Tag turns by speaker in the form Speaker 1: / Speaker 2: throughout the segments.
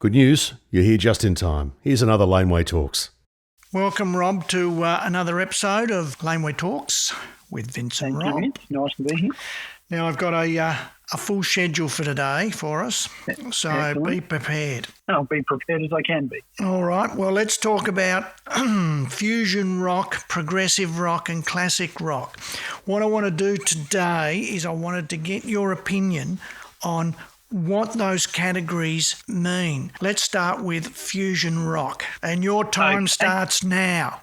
Speaker 1: Good news, you're here just in time. Here's another Laneway Talks.
Speaker 2: Welcome, Rob, to another episode of Laneway Talks with Vincent and Rob.
Speaker 3: Thank you, Nice to be here.
Speaker 2: Now, I've got a full schedule for today for us, so
Speaker 3: Excellent.
Speaker 2: be prepared.
Speaker 3: I'll be prepared as I can be.
Speaker 2: All right, well, let's talk about fusion rock, progressive rock and classic rock. What I want to do today is I wanted to get your opinion on what those categories mean. Let's start with fusion rock, and your time starts now.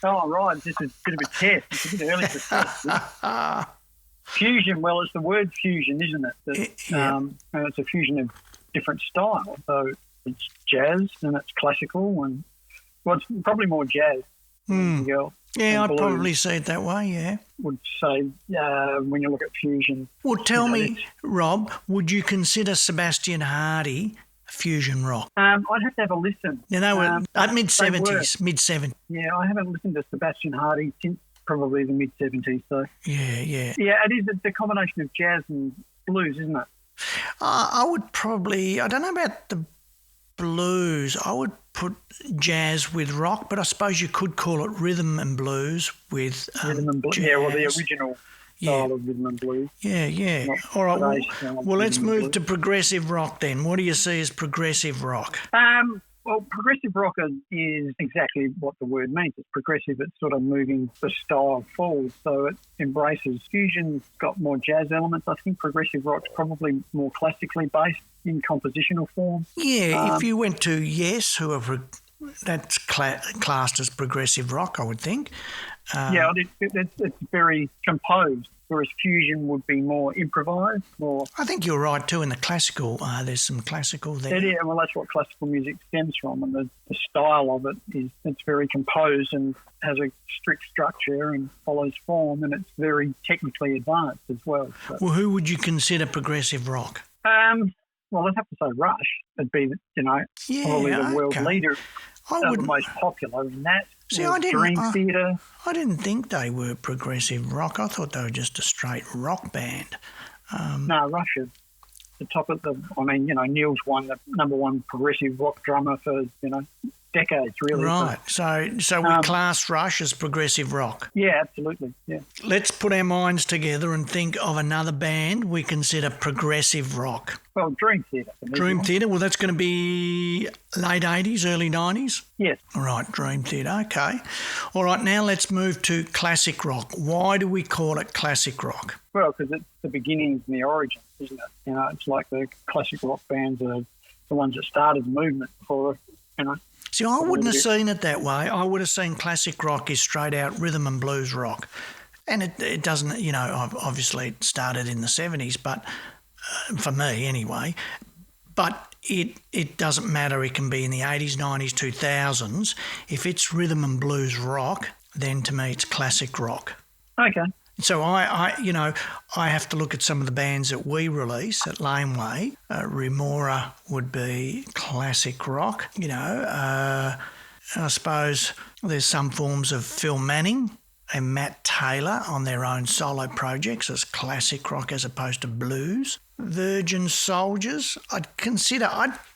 Speaker 3: Oh, right. This is a bit of a test. It's a bit early for test. Fusion, well, it's the word fusion, isn't it? And it's a fusion of different styles. So it's jazz and it's classical, and well, it's probably more jazz.
Speaker 2: Yeah, I'd probably see it that way, yeah.
Speaker 3: Would say when you look at fusion.
Speaker 2: Well, tell me, Rob, would you consider Sebastian Hardy fusion rock?
Speaker 3: I'd have to have a listen.
Speaker 2: You know, mid-70s, mid-70s.
Speaker 3: Yeah, I haven't listened to Sebastian Hardy since probably the mid-70s. So.
Speaker 2: Yeah.
Speaker 3: Yeah, it is. It's a combination of jazz and blues, isn't it?
Speaker 2: I would probably, I don't know about the blues. I would put jazz with rock, but I suppose you could call it rhythm and blues with
Speaker 3: rhythm and blues.
Speaker 2: Jazz.
Speaker 3: Yeah, well, the original style of rhythm and blues.
Speaker 2: Yeah. All right. Well, let's move to progressive rock then. What do you see as progressive rock?
Speaker 3: Well, progressive rock is exactly what the word means. It's progressive. It's sort of moving the style forward. So it embraces fusion, got more jazz elements. I think progressive rock's probably more classically based in compositional form.
Speaker 2: Yeah, if you went to Yes, that's classed as progressive rock, I would think.
Speaker 3: Yeah, it's very composed, whereas fusion would be more improvised.
Speaker 2: I think you're right too in the classical. There's some classical there.
Speaker 3: Yeah, well, that's what classical music stems from, and the style of it it's very composed and has a strict structure and follows form, and it's very technically advanced as well. So.
Speaker 2: Well, who would you consider progressive rock?
Speaker 3: Well, I'd have to say Rush. It'd be, probably the world leader. The most popular in that.
Speaker 2: See,
Speaker 3: Dream Theater.
Speaker 2: I didn't think they were progressive rock. I thought they were just a straight rock band.
Speaker 3: No, Rush is the top of Neil's won the number one progressive rock drummer for, decades, really.
Speaker 2: Right. So we class Rush as progressive rock.
Speaker 3: Yeah, absolutely. Yeah.
Speaker 2: Let's put our minds together and think of another band we consider progressive rock.
Speaker 3: Well, Dream Theater.
Speaker 2: Dream Theater. Well, that's going to be late 80s, early 90s?
Speaker 3: Yes.
Speaker 2: All right, Dream Theater. Okay. All right, now let's move to classic rock. Why do we call it classic rock?
Speaker 3: Well, because it's the beginnings and the origins, isn't it? It's like the classic rock bands are the ones that started the movement before,
Speaker 2: See, I wouldn't have seen it that way. I would have seen classic rock is straight out rhythm and blues rock. And it doesn't, obviously it started in the 70s, but for me anyway. But it doesn't matter. It can be in the 80s, 90s, 2000s. If it's rhythm and blues rock, then to me it's classic rock.
Speaker 3: Okay.
Speaker 2: So I have to look at some of the bands that we release at Laneway. Remora would be classic rock. I suppose there's some forms of Phil Manning and Matt Taylor on their own solo projects as classic rock as opposed to blues. Virgin Soldiers, I'd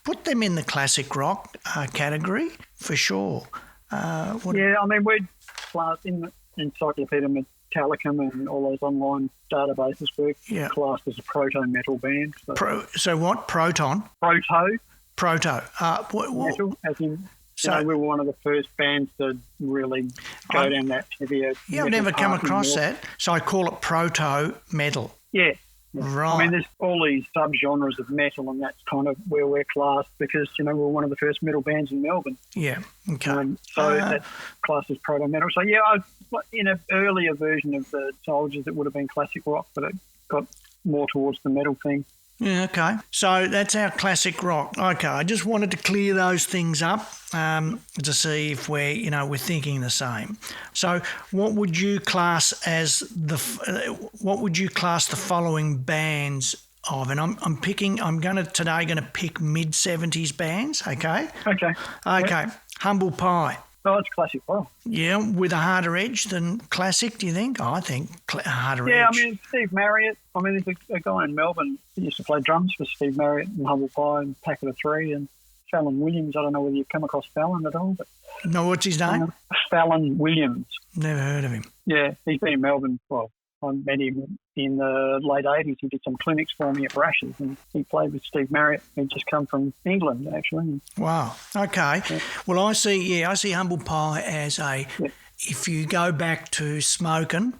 Speaker 2: put them in the classic rock category for sure.
Speaker 3: We'd class in the Encyclopedia Metallicum and all those online databases were classed as a proto-metal band.
Speaker 2: So what? Proton? Proto.
Speaker 3: Metal, as in, we were one of the first bands to really go down that heavier.
Speaker 2: Yeah, I've never come across that. So I call it proto-metal.
Speaker 3: Yeah.
Speaker 2: Right.
Speaker 3: There's all these subgenres of metal, and that's kind of where we're classed because, we're one of the first metal bands in Melbourne.
Speaker 2: Yeah, okay.
Speaker 3: So that's classed as proto-metal. So, in an earlier version of the Soldiers, it would have been classic rock, but it got more towards the metal thing.
Speaker 2: Yeah, okay. So that's our classic rock. Okay, I just wanted to clear those things up to see if we're thinking the same. So what would you class as the following bands of? And I'm going to pick mid-70s bands, okay?
Speaker 3: Okay.
Speaker 2: Yep. Humble Pie.
Speaker 3: Oh, it's classic rock.
Speaker 2: Yeah, with a harder edge than classic, do you think? I think harder edge.
Speaker 3: Yeah, Steve Marriott. There's a guy in Melbourne who used to play drums for Steve Marriott and Humble Pie and Packet of Three, and Fallon Williams. I don't know whether you've come across Fallon at all. But,
Speaker 2: No, what's his name?
Speaker 3: Fallon Williams.
Speaker 2: Never heard of him.
Speaker 3: Yeah, he's been in Melbourne. Well, I met him in the late 80s. He did some clinics for me at Brashes, and he played with Steve Marriott. He'd just come from England, actually.
Speaker 2: Wow. Okay. Yeah. Well, I see Humble Pie as a... Yeah. If you go back to Smokin'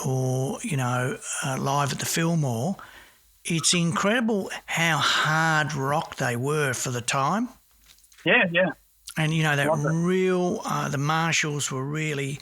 Speaker 2: or, live at the Fillmore, it's incredible how hard rock they were for the time.
Speaker 3: Yeah, yeah.
Speaker 2: And, the Marshalls were really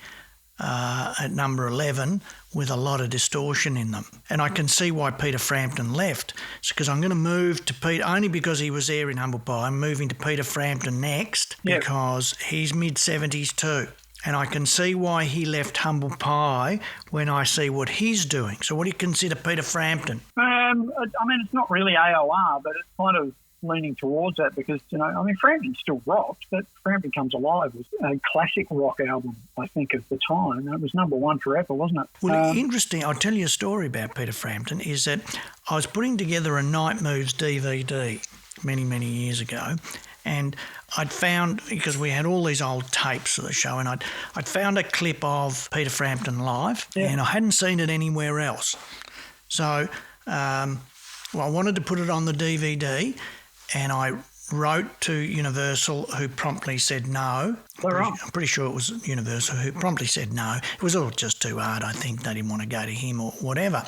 Speaker 2: at number 11 with a lot of distortion in them. And I can see why Peter Frampton left. It's because I'm going to move to Peter, only because he was there in Humble Pie. I'm moving to Peter Frampton next because he's mid-70s too. And I can see why he left Humble Pie when I see what he's doing. So what do you consider Peter Frampton?
Speaker 3: It's not really AOR, but it's kind of leaning towards that because, Frampton still rocks, but Frampton Comes Alive was a classic rock album, I think, of the time. It was number one forever, wasn't it?
Speaker 2: Well, interesting. I'll tell you a story about Peter Frampton is that I was putting together a Night Moves DVD many, many years ago, and I'd found, because we had all these old tapes of the show, and I'd found a clip of Peter Frampton live, and I hadn't seen it anywhere else. So I wanted to put it on the DVD, and I wrote to Universal, who promptly said no. I'm pretty sure it was Universal who promptly said no. It was all just too hard, I think. They didn't want to go to him or whatever.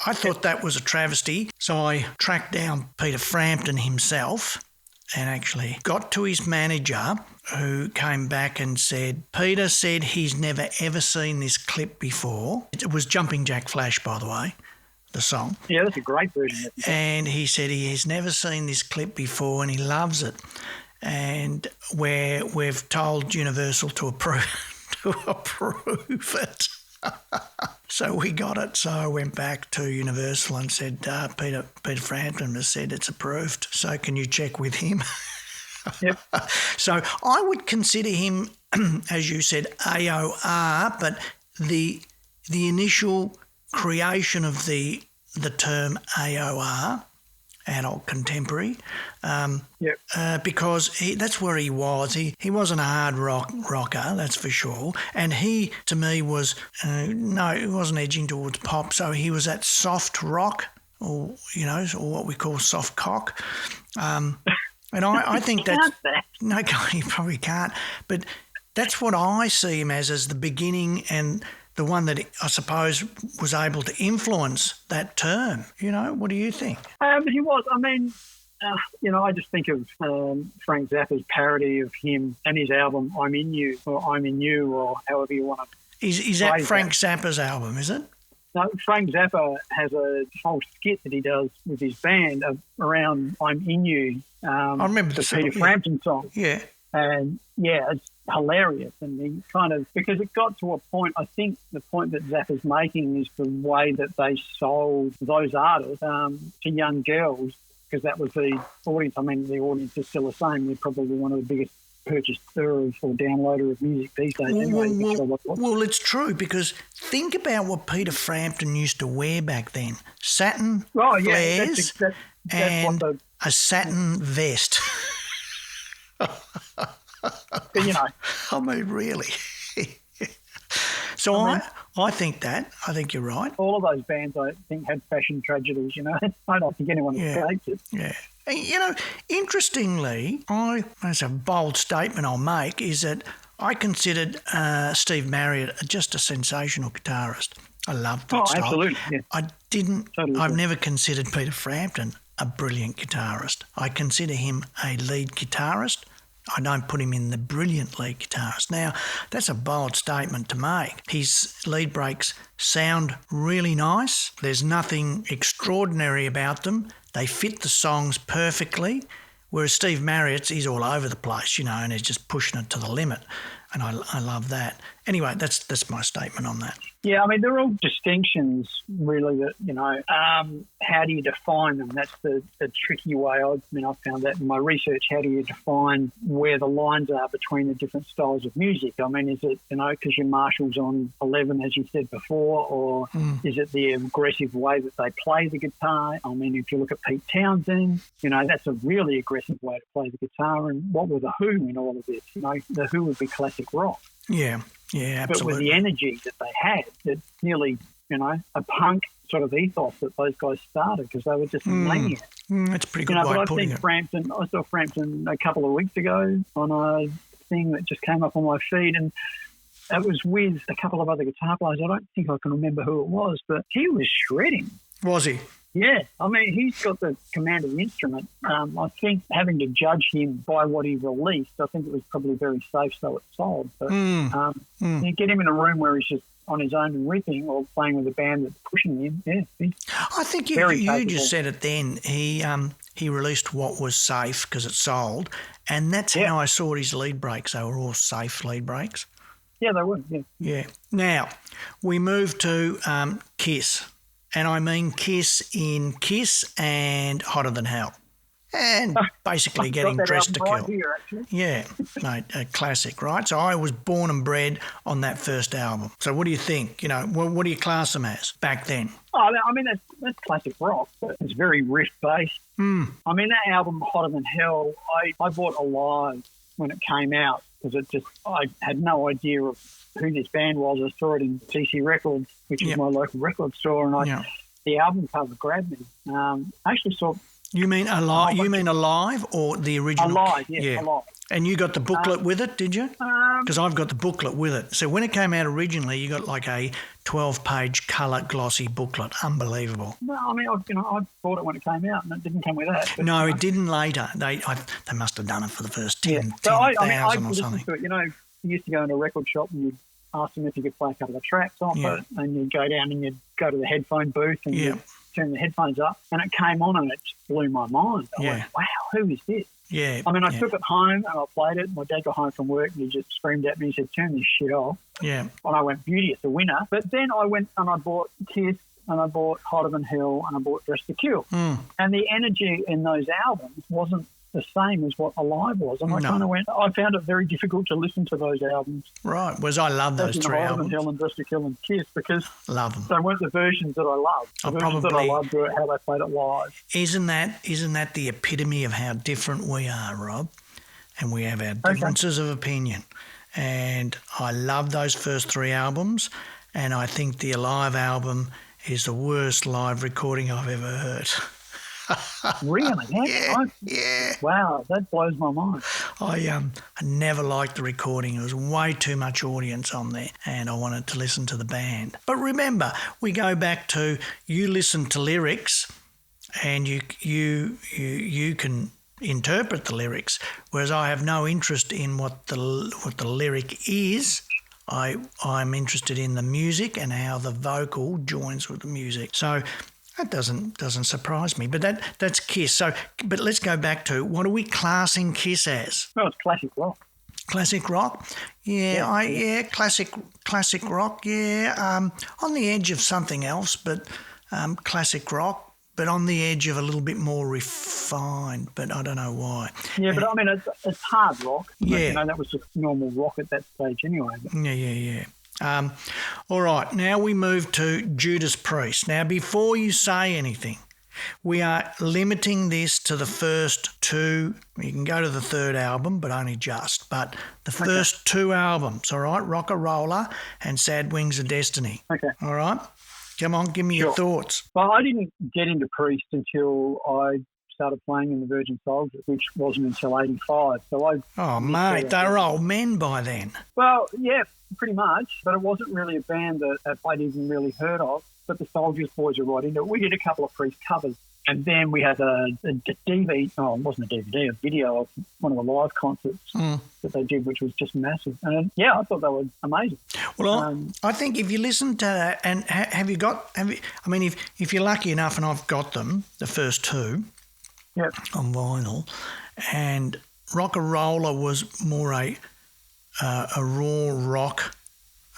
Speaker 2: I thought that was a travesty, so I tracked down Peter Frampton himself and actually got to his manager, who came back and said, Peter said he's never ever seen this clip before. It was Jumping Jack Flash, by the way, the song.
Speaker 3: Yeah, that's a great version.
Speaker 2: And he said he has never seen this clip before and he loves it. And we've told Universal to approve it. So we got it. So I went back to Universal and said, Peter Frampton has said it's approved. So can you check with him?
Speaker 3: Yep.
Speaker 2: So I would consider him, as you said, AOR, but the initial creation of the term AOR, adult contemporary, because that's where he was. He wasn't a hard rocker, that's for sure. And he, to me, was he wasn't edging towards pop. So he was that soft rock, or what we call soft cock. And I think that's no, you probably can't. But that's what I see him as the beginning and the one that I suppose was able to influence that term. What do you think?
Speaker 3: He was. I just think of Frank Zappa's parody of him and his album "I'm in You" or "I'm in You" or however you want to.
Speaker 2: Is that Frank Zappa's album? Is it?
Speaker 3: No, Frank Zappa has a whole skit that he does with his band around "I'm in You."
Speaker 2: I remember the
Speaker 3: Peter Frampton song.
Speaker 2: Yeah.
Speaker 3: And it's hilarious. And he kind of, because it got to a point, I think the point that Zappa's making is the way that they sold those artists to young girls, because that was the audience. The audience is still the same. They're probably one of the biggest purchasers or downloader of music these days.
Speaker 2: Well, it's true, because think about what Peter Frampton used to wear back then. Satin flares and a satin vest. Really. So I think that. I think you're right.
Speaker 3: All of those bands, I think, had fashion tragedies, I don't think anyone escapes it.
Speaker 2: Yeah. And, interestingly, that's a bold statement I'll make, is that I considered Steve Marriott just a sensational guitarist. I loved that style.
Speaker 3: Absolutely. Yeah.
Speaker 2: I've never considered Peter Frampton a brilliant guitarist. I consider him a lead guitarist. I don't put him in the brilliant lead guitarist. Now, that's a bold statement to make. His lead breaks sound really nice. There's nothing extraordinary about them. They fit the songs perfectly, whereas Steve Marriott's, he's all over the place, and he's just pushing it to the limit. And I love that. anyway, that's my statement on that.
Speaker 3: Yeah, I mean, they're all distinctions, really, that, how do you define them? That's the tricky way. I found that in my research. How do you define where the lines are between the different styles of music? I mean, is it, because your Marshall's on 11, as you said before, or is it the aggressive way that they play the guitar? I mean, if you look at Pete Townsend, that's a really aggressive way to play the guitar. And what were the Who in all of this? The Who would be classic rock.
Speaker 2: Yeah, absolutely.
Speaker 3: But with the energy that they had, it's nearly, a punk sort of ethos that those guys started, because they were just maniacs.
Speaker 2: That's a pretty good way of putting it.
Speaker 3: I saw Frampton a couple of weeks ago on a thing that just came up on my feed, and it was with a couple of other guitar players. I don't think I can remember who it was, but he was shredding.
Speaker 2: Was he?
Speaker 3: Yeah, I mean, he's got the command of the instrument. I think having to judge him by what he released, I think it was probably very safe, so it sold. But you get him in a room where he's just on his own and ripping, or playing with a band that's pushing him. Yeah,
Speaker 2: I think you just said it then. He released what was safe because it sold, and that's how I saw his lead breaks. They were all safe lead breaks.
Speaker 3: Yeah, they were.
Speaker 2: Yeah. Now we move to Kiss. And I mean Kiss in Kiss and Hotter Than Hell. And basically getting dressed to kill.
Speaker 3: Right here, actually.
Speaker 2: Yeah, mate, a classic, right? So I was born and bred on that first album. So what do you think? What do you class them as back then?
Speaker 3: Oh, I mean, that's classic rock. It's very riff-based. I mean, that album, Hotter Than Hell, I bought Alive when it came out, because I had no idea of who this band was. I saw it in TC Records, which is my local record store, and the album cover grabbed me. I actually saw.
Speaker 2: You mean Alive? You mean Alive or the original?
Speaker 3: Alive, yeah. Alive.
Speaker 2: And you got the booklet with it, did you? Because I've got the booklet with it. So when it came out originally, you got like a 12-page colour glossy booklet. Unbelievable.
Speaker 3: No, I mean, I bought it when it came out, and it didn't come with that. But,
Speaker 2: no, it didn't later. They must have done it for the first 10,000 or something.
Speaker 3: To it. You used to go into a record shop and you'd ask them if you could play a couple of tracks off it, and you'd go down and you'd go to the headphone booth and you'd turn the headphones up, and it came on and it just blew my mind. I went, wow, who is this?
Speaker 2: Yeah.
Speaker 3: I mean, I took it home and I played it. My dad got home from work and he just screamed at me. He said, turn this shit off.
Speaker 2: Yeah.
Speaker 3: And I went, beauty, it's a winner. But then I went and I bought Kiss, and I bought Hotter Than Hell, and I bought Dress to Kill. And the energy in those albums wasn't the same as what Alive was. And I found it very difficult to listen to those albums.
Speaker 2: Right. Whereas I love those three albums.
Speaker 3: Hotter Than Hell and Dress to Kill and Kiss, because
Speaker 2: love them.
Speaker 3: They weren't the versions that I loved. The versions that I loved were how they played it live.
Speaker 2: Isn't that the epitome of how different we are, Rob? And we have our differences of opinion. And I love those first three albums, and I think the Alive album is the worst live recording I've ever heard.
Speaker 3: Really?
Speaker 2: Yeah.
Speaker 3: Wow, that blows my mind.
Speaker 2: I never liked the recording. There was way too much audience on there, and I wanted to listen to the band. But remember, we go back to you listen to lyrics, and you can interpret the lyrics, whereas I have no interest in what the lyric is. I'm interested in the music and how the vocal joins with the music. So that doesn't surprise me. But that's Kiss. So, but let's go back to, what are we classing Kiss as?
Speaker 3: Well, it's classic rock.
Speaker 2: Classic rock? Classic rock, yeah. On the edge of something else, but classic rock, but on the edge of a little bit more refined, but I don't know why.
Speaker 3: Yeah, but I mean, it's hard rock.
Speaker 2: Yeah.
Speaker 3: That was just normal rock at that stage anyway.
Speaker 2: Yeah. All right, now we move to Judas Priest. Now, before you say anything, we are limiting this to the first two. You can go to the third album, but only just. But the first two albums, all right? Rock-a-Roller and Sad Wings of Destiny.
Speaker 3: Okay.
Speaker 2: All right? Come on, give me your thoughts.
Speaker 3: Well, I didn't get into Priest until I started playing in the Virgin Soldiers, which wasn't until 85. So
Speaker 2: mate, they were old men by then.
Speaker 3: Well, yeah, pretty much. But it wasn't really a band that I'd even really heard of. But the Soldiers boys were right into it. We did a couple of Priest covers. And then we had a DVD, it wasn't a DVD, a video of one of the live concerts that they did, which was just massive. And I thought they were amazing.
Speaker 2: Well, I think if you listen to that, and if you're lucky enough, and I've got them, the first two on vinyl, and Rock-a-Roller was more a raw rock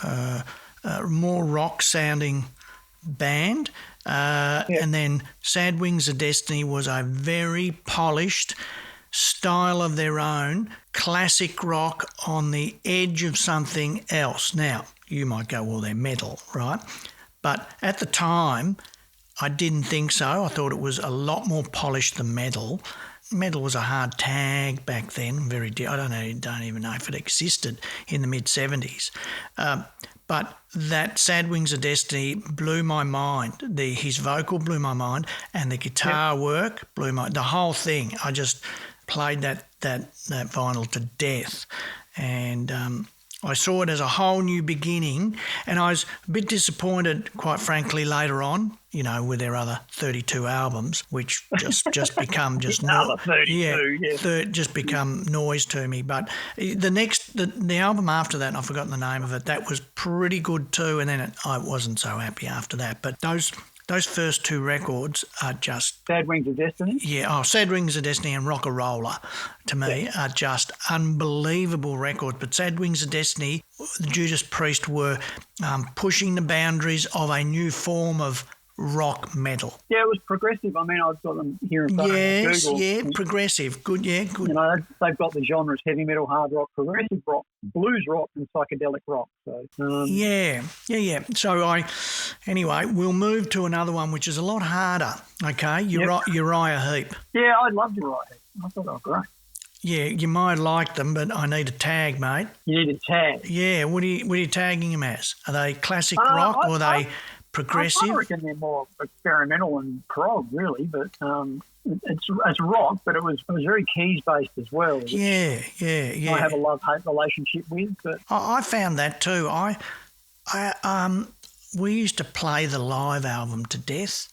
Speaker 2: more rock sounding band. And then Sad Wings of Destiny was a very polished style of their own, classic rock on the edge of something else. Now, you might go, well, they're metal, right? But at the time, I didn't think so. I thought it was a lot more polished than metal. Metal was a hard tag back then. I don't even know if it existed in the mid-70s. But that Sad Wings of Destiny blew my mind. His vocal blew my mind, and the guitar work blew the whole thing. I just played that vinyl to death, and I saw it as a whole new beginning. And I was a bit disappointed, quite frankly, later on, with their other 32 albums, which just become just just become noise to me. But the album after that, and I've forgotten the name of it, that was pretty good too. And then I wasn't so happy after that. But those first two records are just...
Speaker 3: Sad Wings of Destiny?
Speaker 2: Yeah, Sad Wings of Destiny and Rock-a-Roller, to me, are just unbelievable records. But Sad Wings of Destiny, the Judas Priest were pushing the boundaries of a new form of rock metal.
Speaker 3: Yeah, it was progressive. I mean, I've got them here in front of me. Google.
Speaker 2: Yeah, progressive. Good, good.
Speaker 3: They've got the genres heavy metal, hard rock, progressive rock, blues rock, and psychedelic rock. So
Speaker 2: Yeah. So anyway, we'll move to another one, which is a lot harder. Okay, Uriah Heep.
Speaker 3: Yeah, I loved Uriah Heep. I thought they were great.
Speaker 2: Yeah, you might like them, but I need a tag, mate.
Speaker 3: You need a tag?
Speaker 2: Yeah, what are you tagging them as? Are they classic rock or are they progressive?
Speaker 3: I reckon they're more experimental and prog, really, but it's rock, but it was very keys based as well.
Speaker 2: Yeah.
Speaker 3: I have a love-hate relationship with, but
Speaker 2: I found that too. We used to play the live album to death.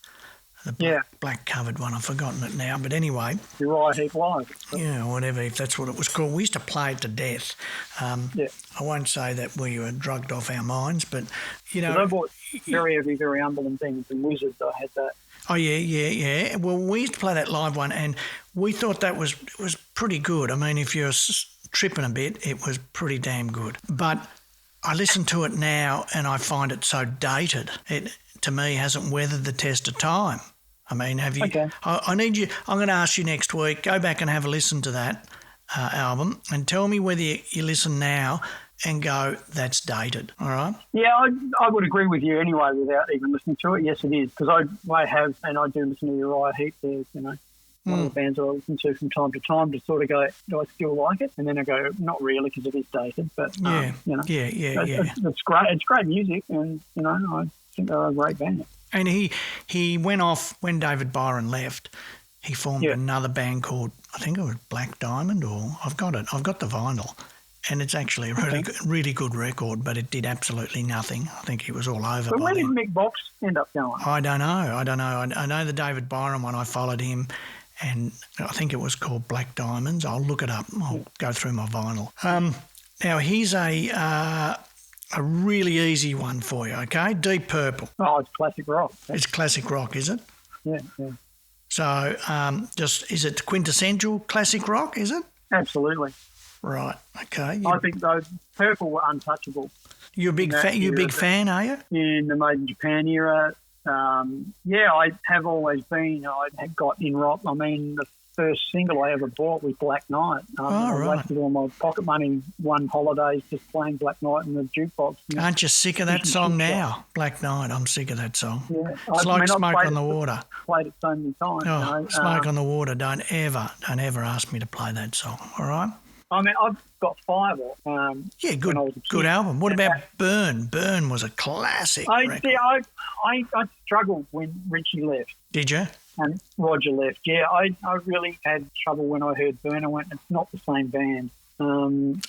Speaker 2: The black covered one, I've forgotten it now, but anyway.
Speaker 3: Uriah Heep Live.
Speaker 2: Yeah, whatever, if that's what it was called. We used to play it to death. I won't say that we were drugged off our minds, but,
Speaker 3: I bought very heavy, very humbling things and Wizards. I had that.
Speaker 2: Oh, yeah. Well, we used to play that live one, and we thought that was pretty good. I mean, if you're tripping a bit, it was pretty damn good. But I listen to it now, and I find it so dated. It, to me, hasn't weathered the test of time. I mean, have you?
Speaker 3: Okay.
Speaker 2: I need you. I'm going to ask you next week. Go back and have a listen to that album, and tell me whether you listen now and go, that's dated. All right?
Speaker 3: Yeah, I would agree with you anyway, without even listening to it. Yes, it is, because I have, and I do listen to Uriah Heep. There's one of the bands I listen to from time to time to sort of go, do I still like it? And then I go, not really, because it is dated. But it's great. It's great music, and I think they're a great band.
Speaker 2: And he went off when David Byron left. He formed another band called, I think it was Black Diamond, or I've got the vinyl, and it's actually a really good record, but it did absolutely nothing. I think he was all over.
Speaker 3: But where did Mick Box end up going?
Speaker 2: I don't know. I know the David Byron one. I followed him, and I think it was called Black Diamonds. I'll look it up. I'll go through my vinyl. Now here's a really easy one for you, okay? Deep Purple.
Speaker 3: Oh, it's classic rock.
Speaker 2: It's classic rock, is it?
Speaker 3: Yeah.
Speaker 2: So is it quintessential classic rock, is it?
Speaker 3: Absolutely.
Speaker 2: Right, okay.
Speaker 3: I think those Purple were untouchable.
Speaker 2: You're a big fan, are you?
Speaker 3: In the Made in Japan era, I have always been. I had got in rock. I mean, the first single I ever bought was Black Knight. I wasted all my pocket money one holidays just playing Black Knight in the jukebox.
Speaker 2: Aren't you sick of that song now? Black Knight, I'm sick of that song.
Speaker 3: Yeah.
Speaker 2: It's like Smoke on the Water.
Speaker 3: Played it so many times.
Speaker 2: Smoke on the Water, don't ever ask me to play that song, all right?
Speaker 3: I mean, I've got 5
Speaker 2: good album. What about Burn? Burn was a classic record.
Speaker 3: I struggled when Richie left.
Speaker 2: Did you?
Speaker 3: And Roger left. Yeah, I really had trouble when I heard Burn. I went, it's not the same band.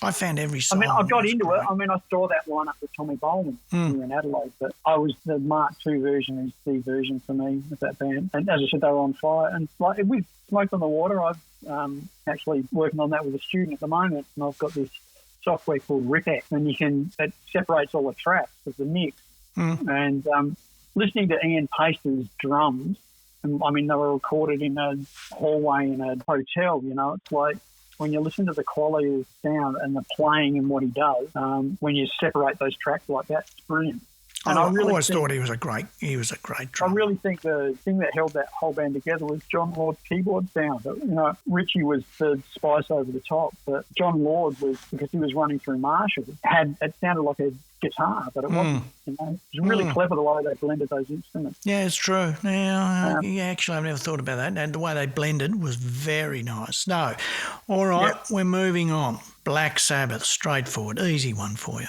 Speaker 2: I found every song.
Speaker 3: I got into it. I mean, I saw that lineup with Tommy Bolin here in Adelaide, but I was the Mark II version is the version for me of that band. And as I said, they were on fire. And like with Smoke on the Water, I've actually working on that with a student at the moment, and I've got this software called Ripec, and it separates all the tracks of the mix. And listening to Ian Pace's drums, and I mean, they were recorded in a hallway in a hotel, it's like when you listen to the quality of sound and the playing and what he does, when you separate those tracks like that, it's brilliant. And
Speaker 2: I really always thought he was a great drummer.
Speaker 3: I really think the thing that held that whole band together was John Lord's keyboard sound. Richie was the spice over the top, but John Lord was, because he was running through Marshall, it sounded like a guitar, but it wasn't. It was really clever the way they blended those instruments.
Speaker 2: Yeah, it's true. Yeah, actually, I've never thought about that. And the way they blended was very nice. No, all right, We're moving on. Black Sabbath, straightforward, easy one for you.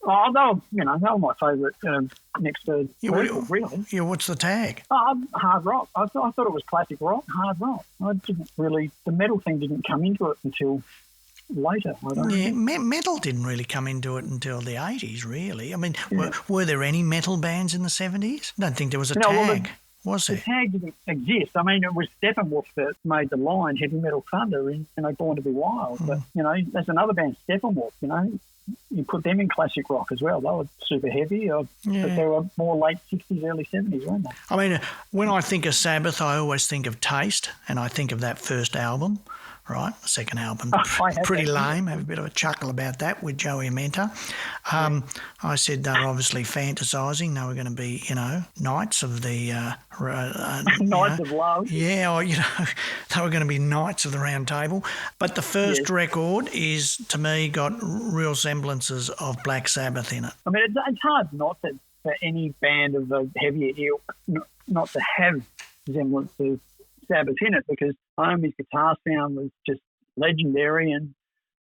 Speaker 3: Oh, they were my favourite next to Purple, really.
Speaker 2: Yeah, what's the tag?
Speaker 3: Hard rock. I thought it was classic rock, hard rock. The metal thing didn't come into it until later.
Speaker 2: Metal didn't really come into it until the 80s, really. I mean, were there any metal bands in the 70s? I don't think there was a tag. Was there?
Speaker 3: The tag didn't exist. I mean, it was Steppenwolf that made the line, Heavy Metal Thunder, in Born to Be Wild. But, there's another band, Steppenwolf, you put them in classic rock as well. They were super heavy, but they were more late 60s, early 70s, weren't they?
Speaker 2: I mean, when I think of Sabbath, I always think of Taste, and I think of that first album, right? The second album, pretty lame. Have a bit of a chuckle about that with Joey Amenta. I said they were obviously fantasising. They were going to be, knights of the...
Speaker 3: Knights of love.
Speaker 2: Yeah, or, they were going to be knights of the round table. But the first record is, to me, got real semblances of Black Sabbath in it.
Speaker 3: I mean, it's hard not for any band of a heavier ilk not to have semblance of Sabbath in it, because Naomi's guitar sound was just legendary, and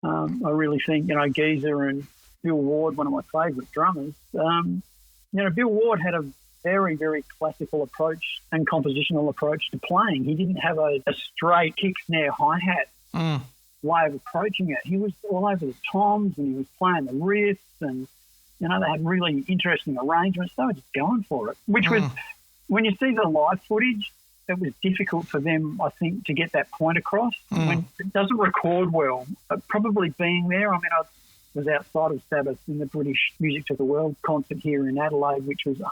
Speaker 3: I really think Geezer and Bill Ward, one of my favourite drummers. Bill Ward had a very, very classical approach and compositional approach to playing. He didn't have a straight kick, snare, hi-hat way of approaching it. He was all over the toms, and he was playing the riffs, and they had really interesting arrangements. They were just going for it, which was, when you see the live footage, it was difficult for them, I think, to get that point across. When it doesn't record well, but probably being there, I mean, I was outside of Sabbath in the British Music to the World concert here in Adelaide, which was,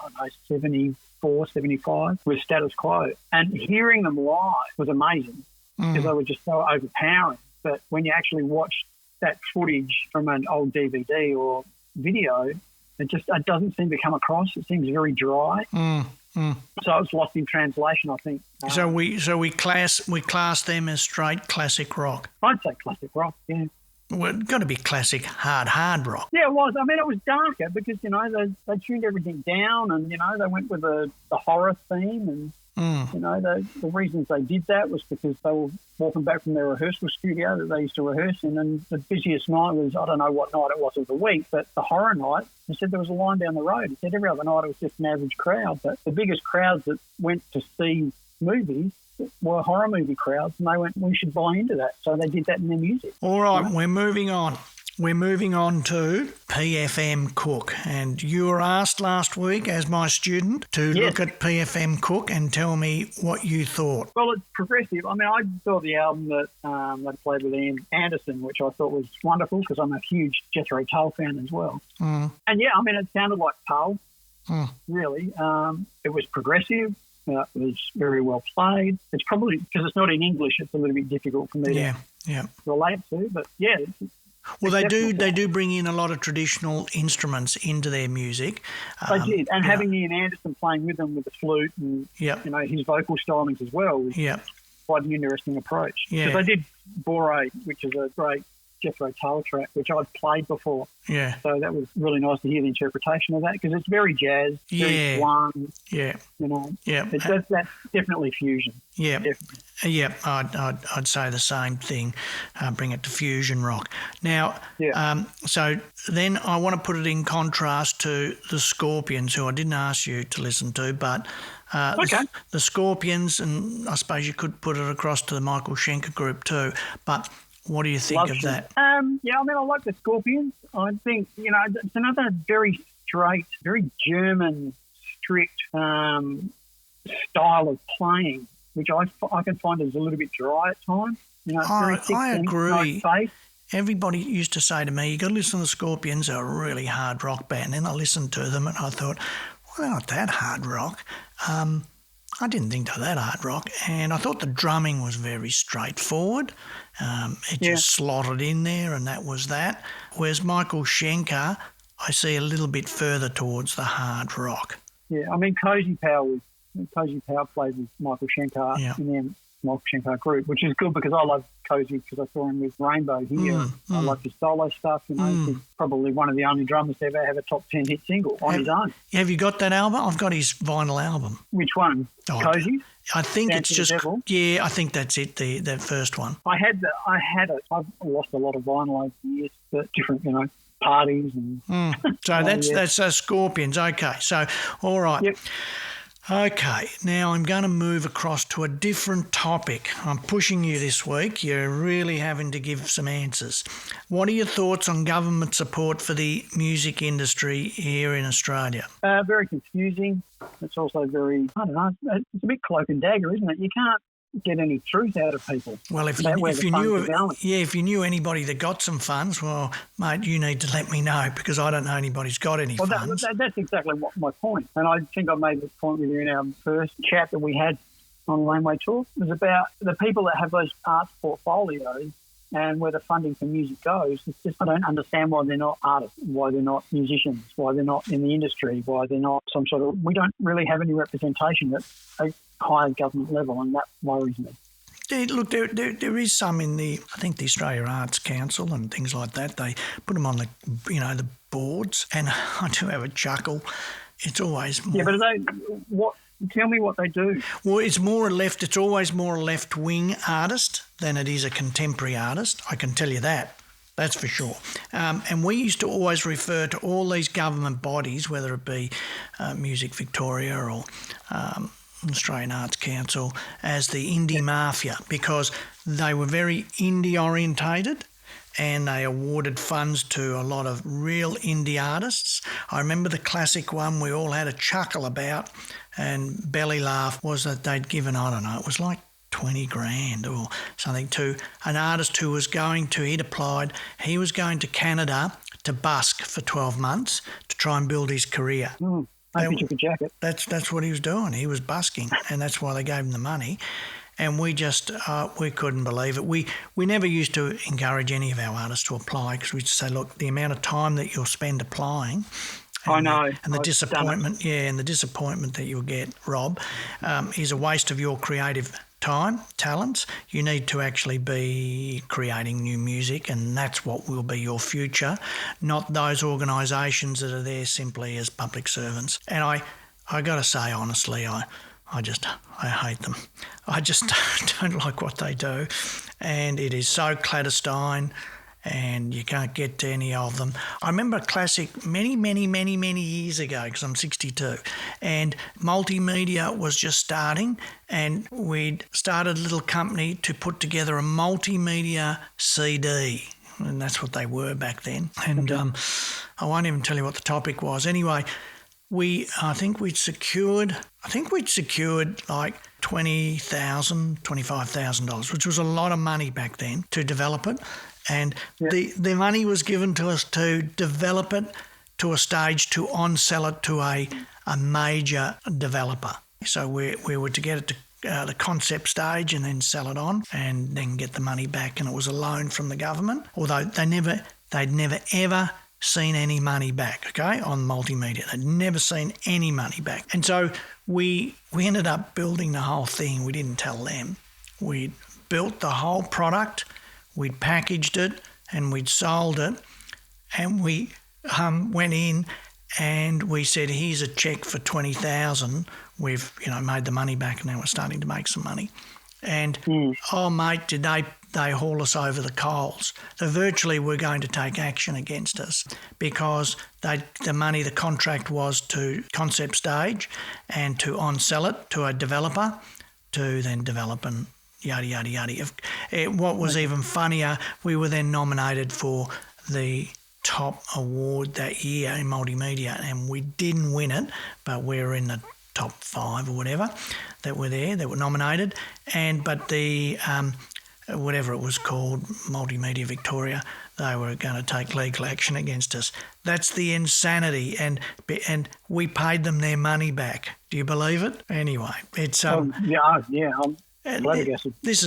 Speaker 3: 74, 75, with Status Quo. And hearing them live was amazing, because they were just so overpowering. But when you actually watch that footage from an old DVD or video, it doesn't seem to come across. It seems very dry. So it's lost in translation, I think.
Speaker 2: So we class them as straight classic rock.
Speaker 3: I'd say classic rock, yeah.
Speaker 2: Well, it's got to be classic hard rock.
Speaker 3: Yeah, it was. I mean, it was darker because they tuned everything down, and they went with the horror theme, and the reasons they did that was because they were walking back from their rehearsal studio that they used to rehearse in, and the busiest night was, I don't know what night it was of the week, but the horror night, he said there was a line down the road. He said every other night it was just an average crowd, but the biggest crowds that went to see movies were horror movie crowds, and they went, we should buy into that. So they did that in their music.
Speaker 2: All right, we're moving on. We're moving on to PFM Cook, and you were asked last week as my student to look at PFM Cook and tell me what you thought.
Speaker 3: Well, it's progressive. I mean, I saw the album that they played with Ian Anderson, which I thought was wonderful because I'm a huge Jethro Tull fan as well. And yeah, I mean, it sounded like Tull, really. It was progressive. It was very well played. It's probably, because it's not in English, it's a little bit difficult for me to relate to, but yeah.
Speaker 2: Well, they do bring in a lot of traditional instruments into their music.
Speaker 3: They did, and having Ian Anderson playing with them with the flute and his vocal stylings as well was quite an interesting approach. Because they did Borate, which is a great Jethro Tull track, which I'd played before. Yeah. So that was really nice to hear the interpretation of that, because it's very jazz, very swung. Yeah. That's definitely fusion.
Speaker 2: Yeah.
Speaker 3: Definitely.
Speaker 2: Yeah, I'd say the same thing. Bring it to fusion rock. Now, so then I want to put it in contrast to the Scorpions, who I didn't ask you to listen to, but the Scorpions, and I suppose you could put it across to the Michael Schenker group too, but what do you think of that?
Speaker 3: I mean, I like the Scorpions. I think, it's another very straight, very German, strict style of playing, which I can find is a little bit dry at times.
Speaker 2: I agree. Everybody used to say to me, you got to listen to the Scorpions, they're a really hard rock band. And I listened to them and I thought, well, they're not that hard rock. I didn't think they were that hard rock, and I thought the drumming was very straightforward. It just slotted in there, and that was that. Whereas Michael Schenker, I see a little bit further towards the hard rock.
Speaker 3: Yeah, I mean, Cozy Power played with Michael Schenker in the Michael Schenker group, which is good because I love Cozy because I saw him with Rainbow here. I like his solo stuff. He's probably one of the only drummers to ever have a top 10 hit single on his own.
Speaker 2: Have you got that album? I've got his vinyl album.
Speaker 3: Which one? Cozy?
Speaker 2: I think
Speaker 3: Dance
Speaker 2: it's
Speaker 3: to the
Speaker 2: just
Speaker 3: Devil?
Speaker 2: yeah. I think that's it. The first one.
Speaker 3: I had it. I've lost a lot of vinyl over the years, but different, parties and.
Speaker 2: So that's Scorpions. Okay. So all right.
Speaker 3: Yep.
Speaker 2: Okay, now I'm going to move across to a different topic. I'm pushing you this week. You're really having to give some answers. What are your thoughts on government support for the music industry here in Australia?
Speaker 3: Very confusing. It's also very, I don't know, it's a bit cloak and dagger, isn't it? You can't get any truth out of people.
Speaker 2: Well, if you knew anybody that got some funds, well, mate, you need to let me know because I don't know anybody's got any funds.
Speaker 3: That's exactly my point. And I think I made this point with you in our first chat that we had on Laneway Talks. It was about the people that have those arts portfolios and where the funding for music goes. It's just I don't understand why they're not artists, why they're not musicians, why they're not in the industry, why they're not some sort of... We don't really have any representation at a higher government level, and that worries me.
Speaker 2: Look, there is some in the Australia Arts Council and things like that. They put them on the boards, and I do have a chuckle. It's always more... Yeah,
Speaker 3: but tell me what they do.
Speaker 2: Well, it's always more a left-wing artist than it is a contemporary artist. I can tell you that. That's for sure. And we used to always refer to all these government bodies, whether it be Music Victoria or Australian Arts Council, as the indie mafia because they were very indie orientated and they awarded funds to a lot of real indie artists. I remember the classic one we all had a chuckle about and belly laugh was that they'd given, I don't know, it was like 20 grand or something to an artist who was he'd applied, he was going to Canada to busk for 12 months to try and build his career.
Speaker 3: He took a jacket.
Speaker 2: That's what he was doing. He was busking, and that's why they gave him the money. And we just we couldn't believe it. We never used to encourage any of our artists to apply because we'd say, look, the amount of time that you'll spend applying.
Speaker 3: I know.
Speaker 2: And the disappointment, and the disappointment that you'll get, Rob, is a waste of your creative time, talents. You need to actually be creating new music, and that's what will be your future, not those organisations that are there simply as public servants. And I got to say, honestly, I hate them. I just don't like what they do, and it is so clandestine, and you can't get to any of them. I remember a classic many, many, many, many years ago because I'm 62 and multimedia was just starting and we'd started a little company to put together a multimedia CD and that's what they were back then. And I won't even tell you what the topic was. Anyway, I think we'd secured like $20,000, $25,000, which was a lot of money back then to develop it. And the money was given to us to develop it to a stage to on-sell it to a major developer. So we were to get it to the concept stage and then sell it on and then get the money back. And it was a loan from the government, although they'd never ever seen any money back, okay, on multimedia. They'd never seen any money back. And so we ended up building the whole thing. We didn't tell them. We built the whole product. We'd packaged it and we'd sold it and we went in and we said, here's a cheque for $20,000. We've, made the money back and now we're starting to make some money. And, oh, mate, did they haul us over the coals. They virtually were going to take action against us because the contract was to concept stage and to on-sell it to a developer to then develop and yada, yada, yada. What was even funnier, we were then nominated for the top award that year in multimedia and we didn't win it, but we were in the top 5 or whatever that were there, that were nominated. But the whatever it was called, Multimedia Victoria, they were going to take legal action against us. That's the insanity, and we paid them their money back. Do you believe it? Anyway, it's
Speaker 3: I'm flabbergasted.
Speaker 2: This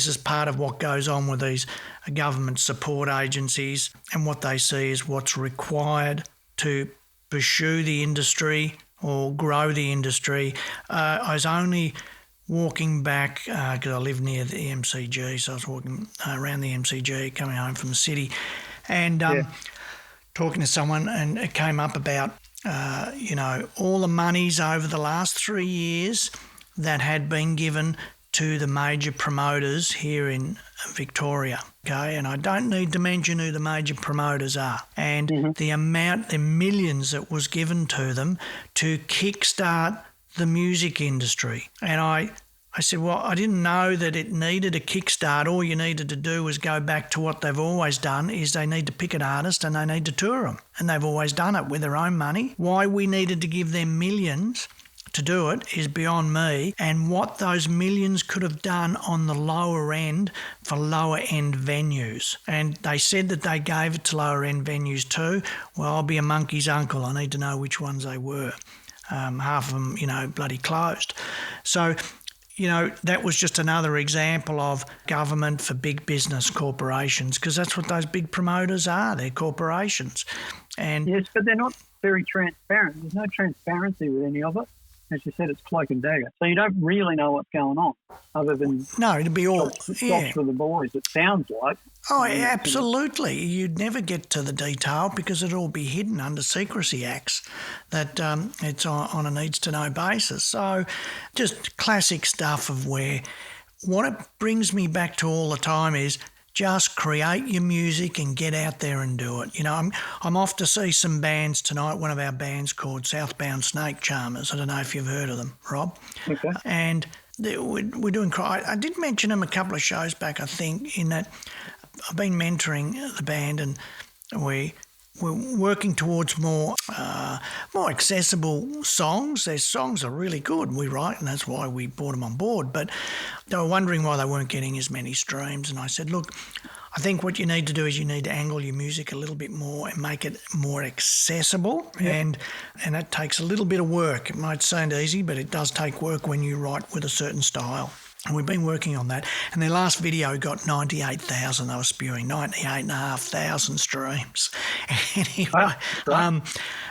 Speaker 2: is part of what goes on with these government support agencies, and what they see is what's required to pursue the industry or grow the industry. I was only walking back because I live near the MCG, so I was walking around the MCG coming home from the city, and talking to someone, and it came up about all the monies over the last 3 years that had been given to the major promoters here in Victoria, okay? And I don't need to mention who the major promoters are. And the amount, the millions that was given to them to kickstart the music industry. And I said, well, I didn't know that it needed a kickstart. All you needed to do was go back to what they've always done, is they need to pick an artist and they need to tour them. And they've always done it with their own money. Why we needed to give them millions to do it is beyond me, and what those millions could have done on the lower end for lower end venues. And they said that they gave it to lower end venues too. Well, I'll be a monkey's uncle. I need to know which ones they were. Half of them, bloody closed. So, that was just another example of government for big business corporations, because that's what those big promoters are. They're corporations. And
Speaker 3: yes, but they're not very transparent. There's no transparency with any of it. As you said, it's cloak and dagger. So you don't really know what's going on, other than
Speaker 2: it'd be all
Speaker 3: shots for the boys. It sounds like.
Speaker 2: Oh, absolutely. You'd never get to the detail because it'd all be hidden under secrecy acts that it's on a needs-to-know basis. So just classic stuff of where what it brings me back to all the time is just create your music and get out there and do it. I'm off to see some bands tonight, one of our bands called Southbound Snake Charmers. I don't know if you've heard of them, Rob.
Speaker 3: Okay.
Speaker 2: And we're doing... I did mention them a couple of shows back, I think, in that I've been mentoring the band, and we're working towards more accessible songs. Their songs are really good, we write, and that's why we brought them on board. But they were wondering why they weren't getting as many streams. And I said, look, I think what you need to do is you need to angle your music a little bit more and make it more accessible. Yeah. And that takes a little bit of work. It might sound easy, but it does take work when you write with a certain style. And we've been working on that. And their last video got 98,000. They were spewing 98,500 streams. Anyway,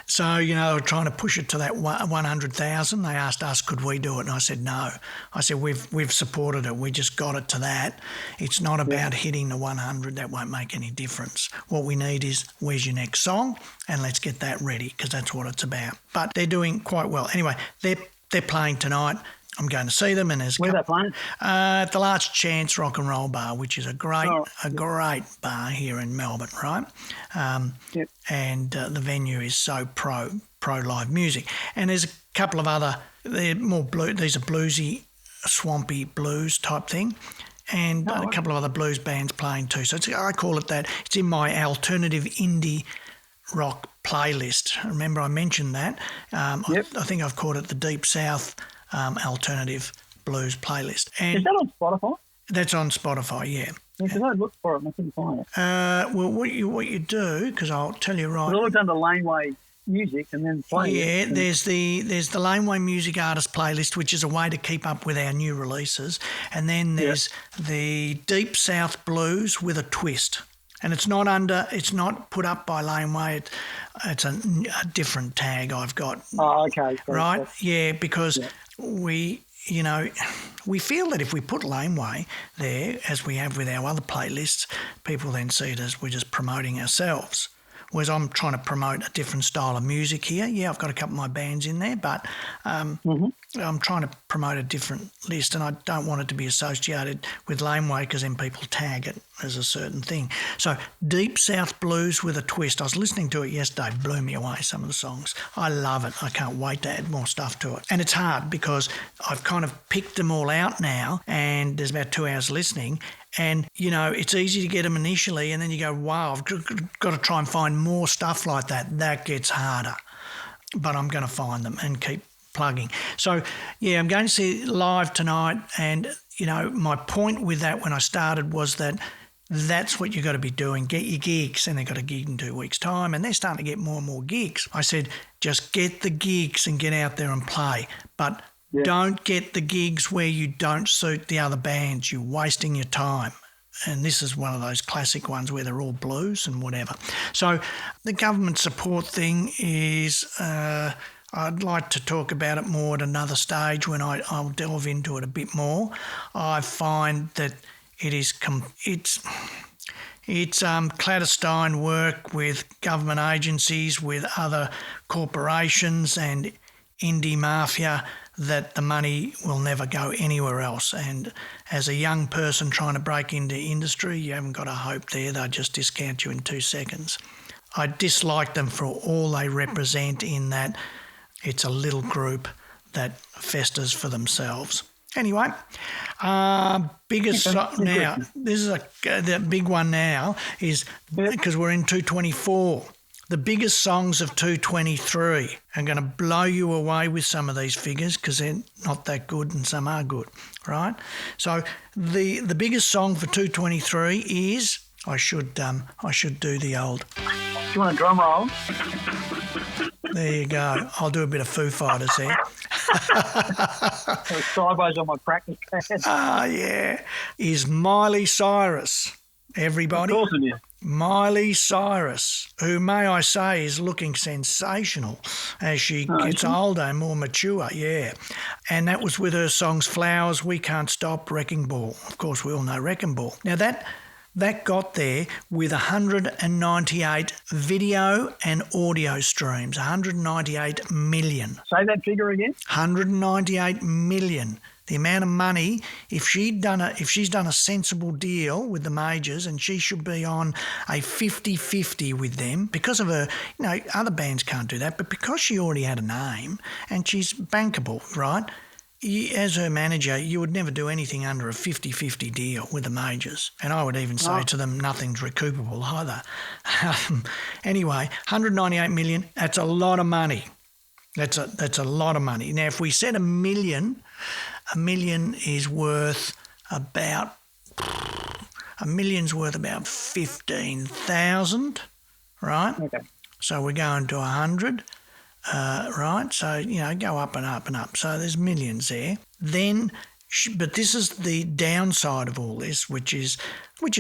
Speaker 2: so, they were trying to push it to that 100,000. They asked us, could we do it? And I said, no. I said, we've supported it. We just got it to that. It's not about hitting the 100. That won't make any difference. What we need is, where's your next song? And let's get that ready, because that's what it's about. But they're doing quite well. Anyway, they're playing tonight. I'm going to see them, and there's
Speaker 3: where's that playing?
Speaker 2: At the Last Chance Rock and Roll Bar, which is a great bar here in Melbourne, right? And the venue is so pro live music. And there's a couple of other. They're more blue. These are bluesy, swampy blues type thing, and a couple of other blues bands playing too. So I call it that. It's in my alternative indie rock playlist. Remember, I mentioned that. I think I've called it the Deep South alternative blues playlist. And
Speaker 3: is that on Spotify?
Speaker 2: That's on Spotify, yeah.
Speaker 3: Because I looked for it and I couldn't find it.
Speaker 2: Well, what you do, because I'll tell you right.
Speaker 3: I looked under Laneway Music and then play.
Speaker 2: Yeah, there's the Laneway Music Artist playlist, which is a way to keep up with our new releases, and then there's the Deep South Blues with a twist. And it's not put up by Laneway. It's a different tag I've got.
Speaker 3: Oh, okay.
Speaker 2: Right? Yeah, because we feel that if we put Laneway there, as we have with our other playlists, people then see it as we're just promoting ourselves. Whereas I'm trying to promote a different style of music here. Yeah, I've got a couple of my bands in there, but I'm trying to promote a different list, and I don't want it to be associated with Laneway because then people tag it as a certain thing. So Deep South Blues with a twist. I was listening to it yesterday. Blew me away, some of the songs. I love it. I can't wait to add more stuff to it. And it's hard because I've kind of picked them all out now, and there's about 2 hours listening. And, it's easy to get them initially, and then you go, wow, I've got to try and find more stuff like that. That gets harder. But I'm going to find them and keep plugging. So, I'm going to see it live tonight, and, my point with that when I started was that that's what you got to be doing. Get your gigs, and they've got a gig in 2 weeks' time, and they're starting to get more and more gigs. I said, just get the gigs and get out there and play, but don't get the gigs where you don't suit the other bands. You're wasting your time. And this is one of those classic ones where they're all blues and whatever. So the government support thing is, I'd like to talk about it more at another stage when I'll delve into it a bit more. I find that it's clandestine work with government agencies, with other corporations and indie mafia, that the money will never go anywhere else. And as a young person trying to break into industry, you haven't got a hope there. They'll just discount you in 2 seconds. I dislike them for all they represent, in that it's a little group that festers for themselves. Anyway, biggest now. This is the big one now is because we're in 224. The biggest songs of 223. I'm going to blow you away with some of these figures because they're not that good and some are good, right? So the biggest song for 223 is, I should do the old.
Speaker 3: Do you want a drum roll?
Speaker 2: There you go. I'll do a bit of Foo Fighters there.
Speaker 3: Sideways on my practice pad.
Speaker 2: Ah, yeah. Is Miley Cyrus. Everybody?
Speaker 3: Of course it is.
Speaker 2: Miley Cyrus, who, may I say, is looking sensational as she gets older and more mature, yeah. And that was with her songs Flowers, We Can't Stop, Wrecking Ball. Of course, we all know Wrecking Ball. Now, that got there with 198 video and audio streams, 198 million.
Speaker 3: Say that figure again.
Speaker 2: 198 million. The amount of money, if she's done a sensible deal with the majors, and she should be on a 50-50 with them because of her, other bands can't do that, but because she already had a name and she's bankable, right? As her manager, you would never do anything under a 50-50 deal with the majors. And I would even say to them, nothing's recoupable either. Anyway, 198 million, that's a lot of money. That's a lot of money. Now, if we said a million is worth about 15,000, right? Okay. So we're going to 100, right? So, go up and up and up. So there's millions there. Then, but this is the downside of all this, which is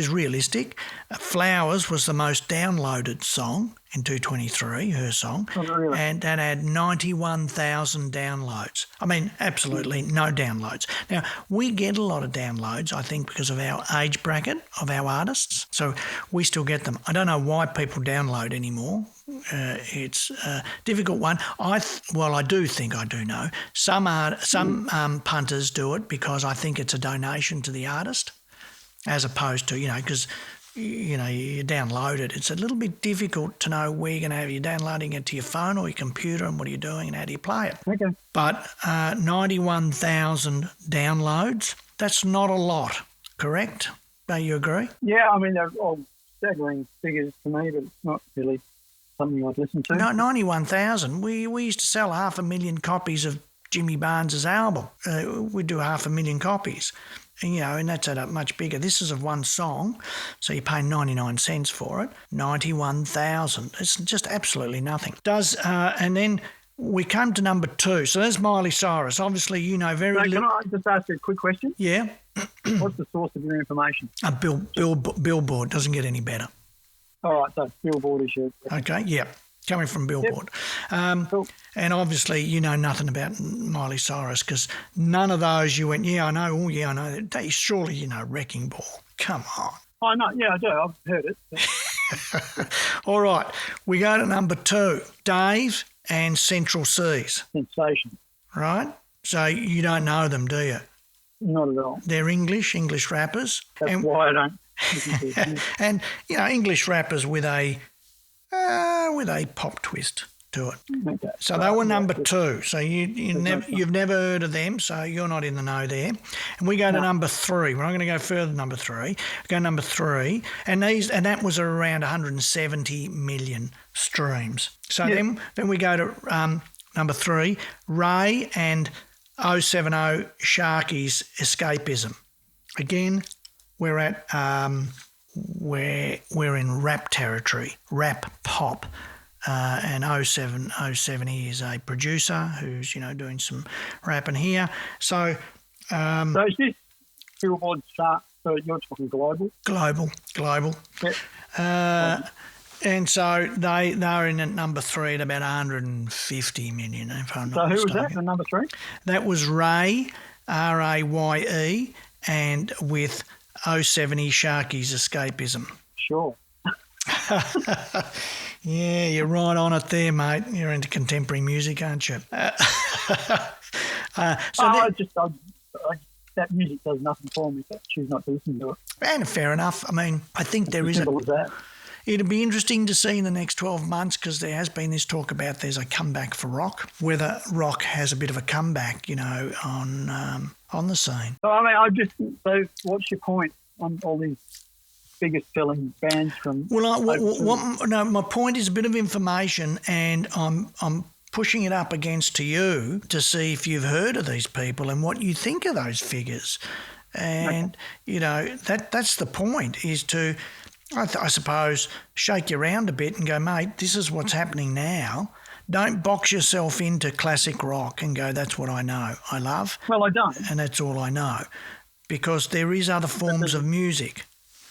Speaker 2: realistic. Flowers was the most downloaded song in 223, her song, and that had 91,000 downloads. I mean, absolutely no downloads. Now, we get a lot of downloads, I think, because of our age bracket of our artists, so we still get them. I don't know why people download anymore. It's a difficult one. I do think I do know. Some punters do it because I think it's a donation to the artist, as opposed to, because, you download it. It's a little bit difficult to know where you're going to have you downloading it to your phone or your computer and what are you doing and how do you play it.
Speaker 3: Okay.
Speaker 2: But 91,000 downloads, that's not a lot, correct? Don't you agree?
Speaker 3: Yeah, I mean, they're all staggering figures to me, but it's not really something I'd listen to.
Speaker 2: No, 91,000. We used to sell 500,000 copies of Jimmy Barnes's album. We'd do 500,000 copies. And that's at a much bigger. This is of one song, so you pay 99 cents for it. 91,000. It's just absolutely nothing. And then we come to number 2. So there's Miley Cyrus. Obviously, very little.
Speaker 3: Can I just ask you a quick question?
Speaker 2: Yeah.
Speaker 3: What's the source of your information?
Speaker 2: Billboard. Doesn't get any better.
Speaker 3: All right, so Billboard is your...
Speaker 2: Okay, yeah. Coming from Billboard. Yep. Cool. And obviously you know nothing about Miley Cyrus because none of those you went, yeah, I know, oh, yeah, I know. Surely you know Wrecking Ball. Come on.
Speaker 3: I know, yeah, I do. I've heard it.
Speaker 2: All right, we go to number 2, Dave and Central Seas.
Speaker 3: Sensation.
Speaker 2: Right? So you don't know them, do you?
Speaker 3: Not at all.
Speaker 2: They're English wrappers.
Speaker 3: That's why I don't.
Speaker 2: And, English rappers with a pop twist to it. Okay. So they were number 2. So you've never heard of them, so you're not in the know there. And we go to number 3. We're not going to go further than number 3. We go to number 3, and that was around 170 million streams. So then we go to number 3, Ray and 070 Sharky's Escapism. again, we're at we're in rap territory, rap pop. And 070 is a producer who's, doing some rapping here. So
Speaker 3: is this Billboard chart? So you're talking global?
Speaker 2: Global.
Speaker 3: Yep.
Speaker 2: And so they're in at number 3 at about 150 million, if I'm not mistaken. So
Speaker 3: who was that, the number 3?
Speaker 2: That was Ray, Raye, and with 070 Sharky's Escapism.
Speaker 3: Sure.
Speaker 2: Yeah, you're right on it there, mate. You're into contemporary music, aren't you?
Speaker 3: That music does nothing for me, so I choose not to listen to it.
Speaker 2: And fair enough. I mean, I think there is
Speaker 3: simple as that.
Speaker 2: It'll be interesting to see in the next 12 months because there has been this talk about there's a comeback for rock, whether rock has a bit of a comeback, on the scene.
Speaker 3: So what's your point on all these biggest selling bands from?
Speaker 2: Well, my point is a bit of information, and I'm pushing it up against to you to see if you've heard of these people and what you think of those figures. And that's the point, is to, I suppose, shake you around a bit and go, mate, this is what's happening now. Don't box yourself into classic rock and go, that's what I know, I love.
Speaker 3: Well, I don't.
Speaker 2: And that's all I know, because there is other forms of music.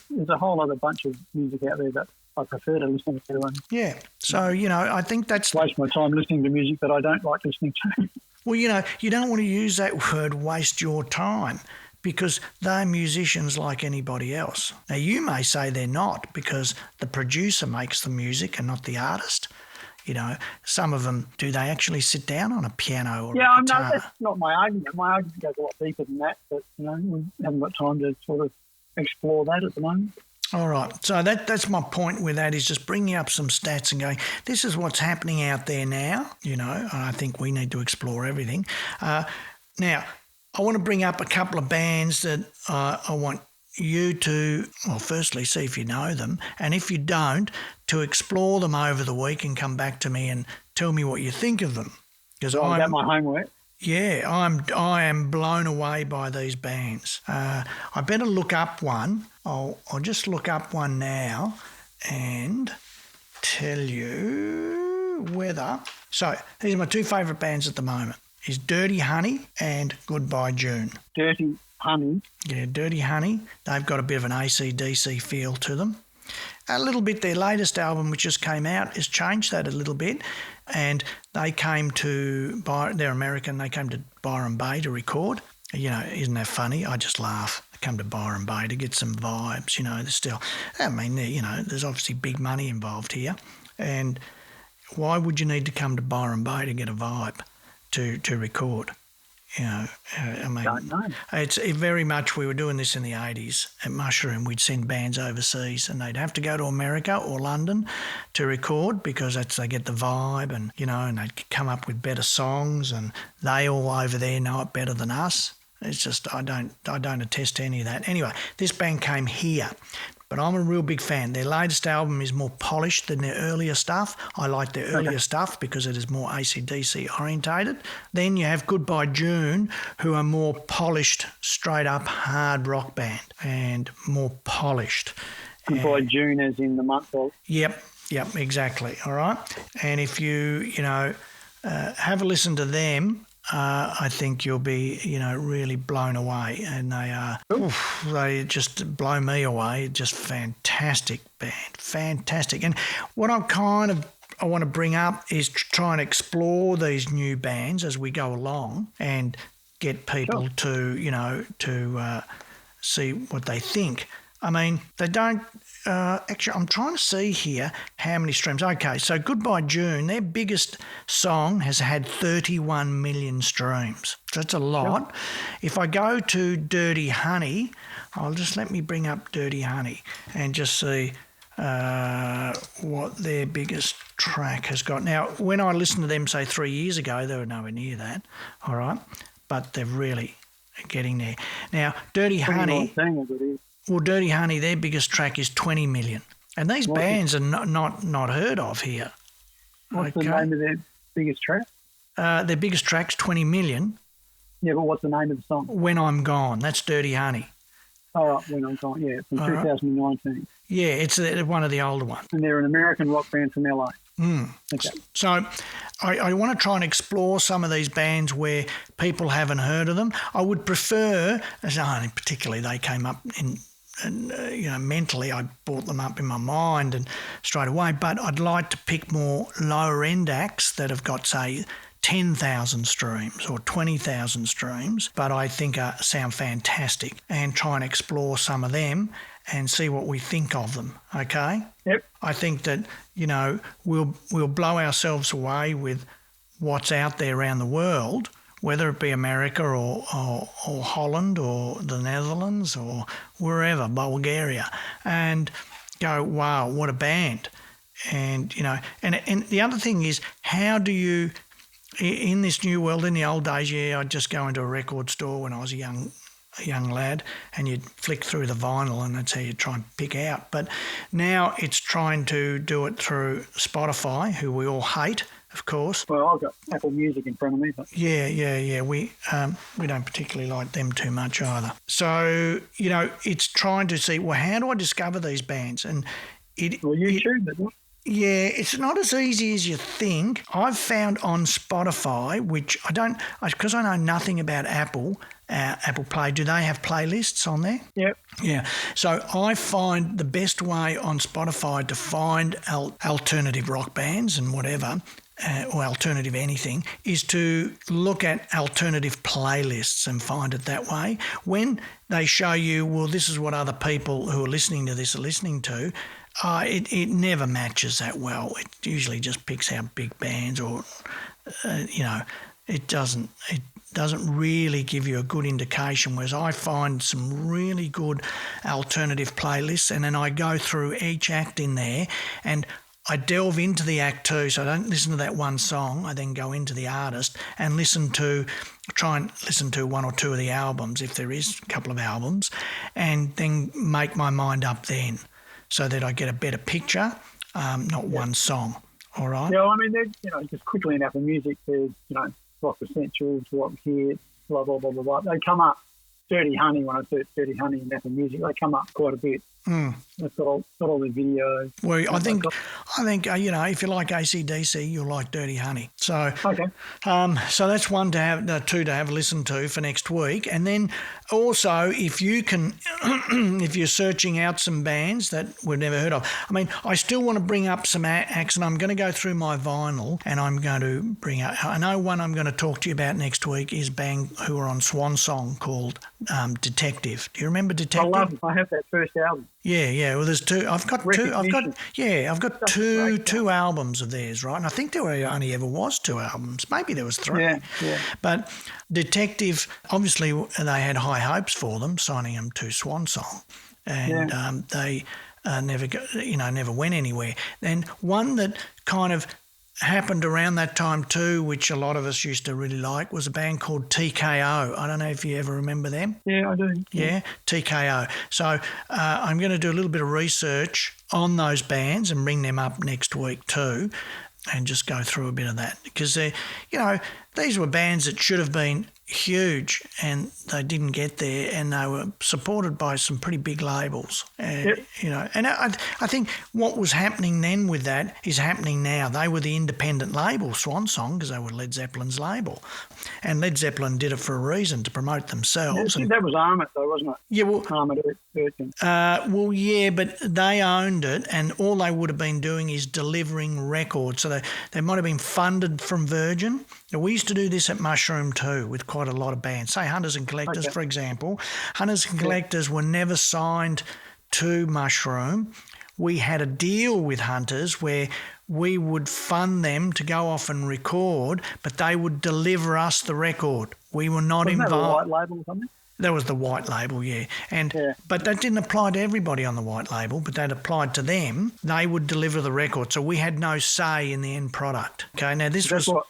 Speaker 3: There's a whole other bunch of music out there that I prefer to listen to. And
Speaker 2: so, I think that's...
Speaker 3: waste my time listening to music that I don't like listening to.
Speaker 2: Well, you don't want to use that word, waste your time, because they're musicians like anybody else. Now, you may say they're not because the producer makes the music and not the artist. Some of them, do they actually sit down on a piano or a guitar?
Speaker 3: No, that's not my argument. My argument goes a lot deeper than that, but, we haven't got time to sort of explore that at the moment.
Speaker 2: All right. So that's my point with that, is just bringing up some stats and going, this is what's happening out there now, and I think we need to explore everything. Now, I want to bring up a couple of bands that I want you to, well, firstly, see if you know them, and if you don't, to explore them over the week and come back to me and tell me what you think of them. Because
Speaker 3: I've got my homework.
Speaker 2: Yeah, I am blown away by these bands. I better look up one. I'll just look up one now and tell you whether... So these are my 2 favourite bands at the moment, is Dirty Honey and Goodbye June.
Speaker 3: Dirty Honey?
Speaker 2: Yeah, Dirty Honey. They've got a bit of an AC/DC feel to them. A little bit, their latest album, which just came out, has changed that a little bit. And they came to, they're American, they came to Byron Bay to record. Isn't that funny? I just laugh. They come to Byron Bay to get some vibes, there's still, there's obviously big money involved here. And why would you need to come to Byron Bay to get a vibe to record?
Speaker 3: Don't know.
Speaker 2: It's very much, we were doing this in the 80s at Mushroom. We'd send bands overseas and they'd have to go to America or London to record because they get the vibe and, and they'd come up with better songs, and they all over there know it better than us. It's just, I don't attest to any of that. Anyway, this band came here. But I'm a real big fan. Their latest album is more polished than their earlier stuff. I like their earlier stuff because it is more AC/DC orientated. Then you have Goodbye June, who are more polished, straight up hard rock band and more polished.
Speaker 3: Goodbye June as in the month of?
Speaker 2: Yep, exactly. All right. And if you, have a listen to them, I think you'll be, really blown away. And they just blow me away. Just fantastic band, fantastic. And what I want to bring up is try and explore these new bands as we go along and get people to see what they think. I mean, they don't... actually, I'm trying to see here how many streams. Okay, so Goodbye June, their biggest song has had 31 million streams. So that's a lot. Sure. If I go to Dirty Honey, let me bring up Dirty Honey and just see what their biggest track has got. Now, when I listened to them, say, 3 years ago, they were nowhere near that, all right? But they're really getting there. Now, Dirty Honey... Well, Dirty Honey, their biggest track is 20 million. And these bands are not heard of here.
Speaker 3: What's the name of their biggest track?
Speaker 2: Their biggest track's 20 million.
Speaker 3: Yeah, but what's the name of the song?
Speaker 2: When I'm Gone. That's Dirty Honey.
Speaker 3: Oh, when I'm going, yeah, from 2019.
Speaker 2: Yeah, it's one of the older ones.
Speaker 3: And they're an American rock band from LA. Okay.
Speaker 2: So I want to try and explore some of these bands where people haven't heard of them. I would prefer, particularly they came up mentally I brought them up in my mind and straight away, but I'd like to pick more lower end acts that have got, say, 10,000 streams or 20,000 streams, but I think sound fantastic, and try and explore some of them and see what we think of them, okay?
Speaker 3: Yep.
Speaker 2: I think that, we'll blow ourselves away with what's out there around the world, whether it be America or Holland or the Netherlands or wherever, Bulgaria, and go, wow, what a band. And, and the other thing is, how do you, in this new world, in the old days, I'd just go into a record store when I was a young lad, and you'd flick through the vinyl and that's how you try and pick out. But now it's trying to do it through Spotify, who we all hate, of course.
Speaker 3: Well, I've got Apple Music in front of me. But...
Speaker 2: Yeah. We don't particularly like them too much either. So, it's trying to see, well, how do I discover these bands? And
Speaker 3: YouTube, isn't it?
Speaker 2: Yeah, it's not as easy as you think. I've found on Spotify, which because I know nothing about Apple Play, do they have playlists on there?
Speaker 3: Yep.
Speaker 2: Yeah. So I find the best way on Spotify to find alternative rock bands and whatever, or alternative anything, is to look at alternative playlists and find it that way. When they show you, well, this is what other people who are listening to this are listening to, it never matches that well. It usually just picks out big bands, or it doesn't really give you a good indication. Whereas I find some really good alternative playlists, and then I go through each act in there and I delve into the act too. So I don't listen to that one song. I then go into the artist and try and listen to one or two of the albums, if there is a couple of albums, and then make my mind up then, so that I get a better picture, not one song. All right?
Speaker 3: Yeah, I mean, just quickly in Apple Music, there's, Rock Essentials, Rock Hits, blah, blah, blah, blah, blah. They come up, Dirty Honey, when I search Dirty Honey in Apple Music, they come up quite a bit. They've got all the videos.
Speaker 2: Well, I think if you like AC/DC, you'll like Dirty Honey. So,
Speaker 3: okay.
Speaker 2: So that's one to have, two to have a listen to for next week. And then also, if you can, if you're searching out some bands that we've never heard of, I mean, I still want to bring up some acts, and I'm going to go through my vinyl, and I'm going to bring up. I know one I'm going to talk to you about next week is a band who are on Swan Song called Detective. Do you remember Detective?
Speaker 3: I love it. I have that first album.
Speaker 2: Yeah. Well, there's two. I've got two albums of theirs, right? And I think there only ever was two albums. Maybe there was three.
Speaker 3: Yeah.
Speaker 2: But Detective, obviously, they had high hopes for them, signing them to Swan Song, and they never went anywhere. Then one that kind of happened around that time too, which a lot of us used to really like, was a band called TKO. I don't know if you ever remember them.
Speaker 3: Yeah, I do.
Speaker 2: Yeah, TKO. So I'm going to do a little bit of research on those bands and bring them up next week too, and just go through a bit of that, because these were bands that should have been huge and they didn't get there, and they were supported by some pretty big labels. And I think what was happening then with that is happening now. They were the independent label, Swan Song, because they were Led Zeppelin's label, and Led Zeppelin did it for a reason, to promote themselves.
Speaker 3: Yeah, that was Armit though, wasn't it?
Speaker 2: Yeah, well,
Speaker 3: Armit Urchin.
Speaker 2: But they owned it, and all they would have been doing is delivering records. So they might have been funded from Virgin. Now, we used to do this at Mushroom too, with quite a lot of bands. Say Hunters and Collectors, for example. Hunters and Collectors were never signed to Mushroom. We had a deal with Hunters where we would fund them to go off and record, but they would deliver us the record. We were not involved.
Speaker 3: Wasn't that a white label or something?
Speaker 2: That was the white label, yeah. But that didn't apply to everybody on the white label, but that applied to them. They would deliver the record, so we had no say in the end product. Okay, now that's what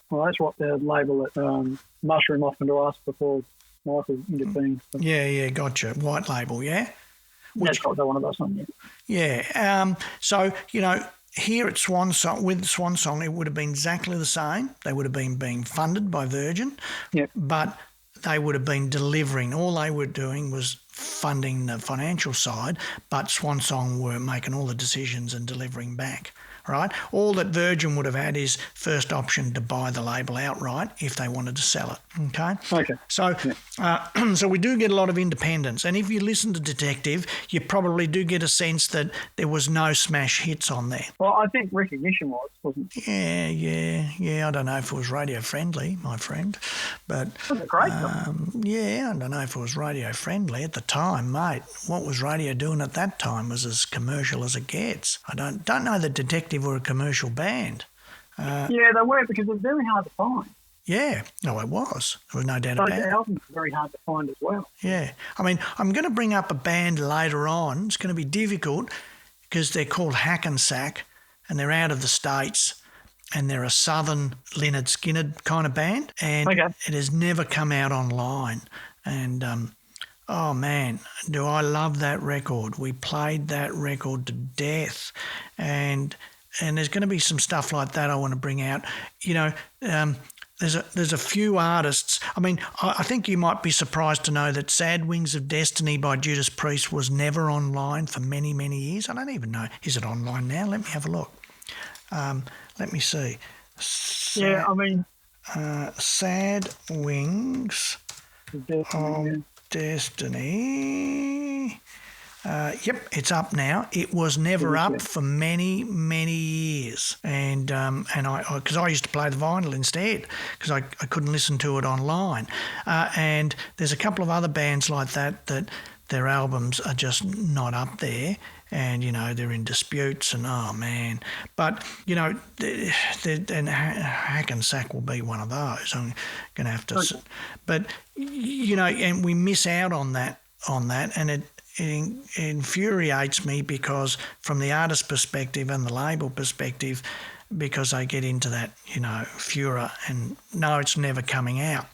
Speaker 3: the label that Mushroom offered to us before Michael intervened.
Speaker 2: Yeah, gotcha. White label, yeah?
Speaker 3: That's what they wanted us on,
Speaker 2: yeah. Yeah, so, here at Swan Song, with Swan Song, it would have been exactly the same. They would have been being funded by Virgin, but they would have been delivering. All they were doing was funding the financial side, but Swan Song were making all the decisions and delivering back. Right? All that Virgin would have had is first option to buy the label outright if they wanted to sell it. Okay. So, so we do get a lot of independence, and if you listen to Detective, you probably do get a sense that there was no smash hits on there.
Speaker 3: Well, I think Recognition wasn't it?
Speaker 2: Yeah. I don't know if it was radio friendly, my friend, but
Speaker 3: That's a great song.
Speaker 2: I don't know if it was radio friendly at the time, mate. What was radio doing at that time was as commercial as it gets. I don't know that Detective were a commercial band.
Speaker 3: Yeah, they were, because it was very hard to find.
Speaker 2: Yeah, no, it was. There was no doubt about it.
Speaker 3: Those albums were very hard to find as well.
Speaker 2: Yeah. I mean, I'm going to bring up a band later on. It's going to be difficult because they're called Hackensack and they're out of the States and they're a southern Lynyrd Skynyrd kind of band, and it has never come out online. And, oh, man, do I love that record. We played that record to death. And there's going to be some stuff like that I want to bring out. You know, there's a few artists. I mean, I think you might be surprised to know that Sad Wings of Destiny by Judas Priest was never online for many, many years. I don't even know. Is it online now? Let me have a look. Let me see. Sad Wings of Destiny. Yep, it's up now. It was never up for many, many years, and because I used to play the vinyl instead because I couldn't listen to it online. And there's a couple of other bands like that their albums are just not up there, and you know they're in disputes, and oh man. But you know, and Hackensack will be one of those. I'm going to have to, but you know, and we miss out on that, and it infuriates me because from the artist perspective and the label perspective, because they get into that, you know, furor and no, it's never coming out.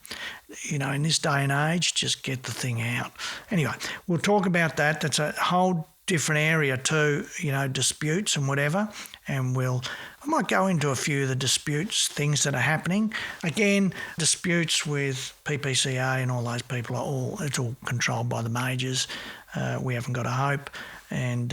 Speaker 2: You know, in this day and age, just get the thing out. Anyway, we'll talk about that. That's a whole different area too, you know, disputes and whatever. And I might go into a few of the disputes, things that are happening. Again, disputes with PPCA and all those people it's all controlled by the majors. We haven't got a hope, and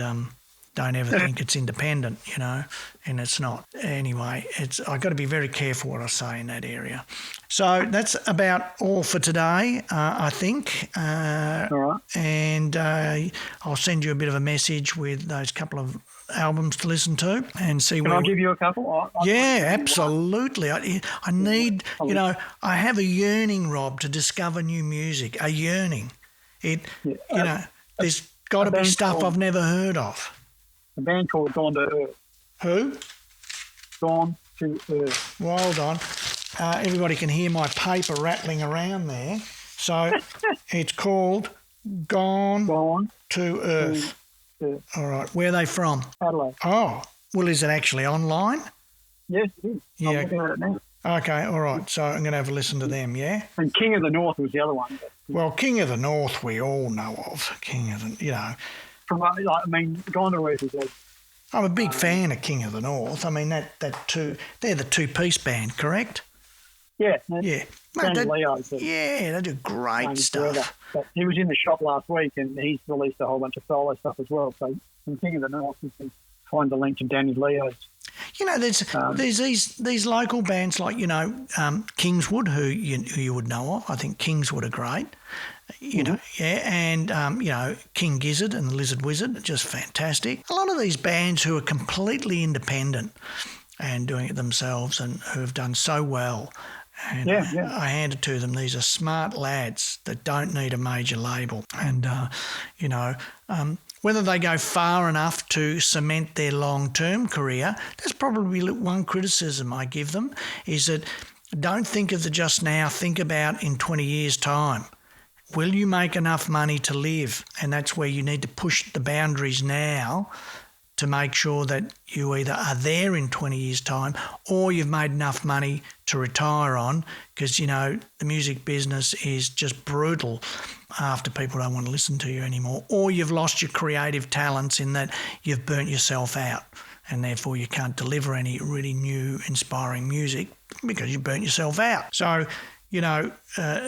Speaker 2: don't ever think it's independent, you know, and it's not. Anyway, I've got to be very careful what I say in that area. So that's about all for today, I think.
Speaker 3: All right.
Speaker 2: And I'll send you a bit of a message with those couple of albums to listen to and see
Speaker 3: Can
Speaker 2: where...
Speaker 3: I give you a couple?
Speaker 2: Yeah, absolutely. I need, you know, I have a yearning, Rob, to discover new music, a yearning. You know, there's got to be stuff I've never heard of.
Speaker 3: A band called Gone to Earth.
Speaker 2: Who?
Speaker 3: Gone to Earth.
Speaker 2: Well, hold on. Everybody can hear my paper rattling around there. So it's called Gone to Earth. All right. Where are they from?
Speaker 3: Adelaide.
Speaker 2: Oh, well, is it actually online?
Speaker 3: Yes, it is.
Speaker 2: Yeah.
Speaker 3: I'm looking at it now.
Speaker 2: Okay, all right. So I'm going to have a listen to them, yeah?
Speaker 3: And King of the North was the other one.
Speaker 2: Well, King of the North we all know of. King of the, you know.
Speaker 3: Gone to Earth is
Speaker 2: I'm a big fan of King of the North. I mean, they're the two-piece band, correct?
Speaker 3: Yeah.
Speaker 2: Yeah.
Speaker 3: Danny Leo.
Speaker 2: Yeah, they do great stuff.
Speaker 3: But he was in the shop last week and he's released a whole bunch of solo stuff as well. So in King of the North, you can find the link to Danny Leo's.
Speaker 2: You know, there's these local bands like, you know, Kingswood, who you would know of. I think Kingswood are great. You know, yeah, and, you know, King Gizzard and the Lizard Wizard, just fantastic. A lot of these bands who are completely independent and doing it themselves and who have done so well. And I hand it to them. These are smart lads that don't need a major label. And, you know, whether they go far enough to cement their long-term career, that's probably one criticism I give them, is that don't think of the just now, think about in 20 years' time. Will you make enough money to live? And that's where you need to push the boundaries now to make sure that you either are there in 20 years' time or you've made enough money to retire on, because, you know, the music business is just brutal after people don't want to listen to you anymore, or you've lost your creative talents in that you've burnt yourself out and therefore you can't deliver any really new, inspiring music because you burnt yourself out. So,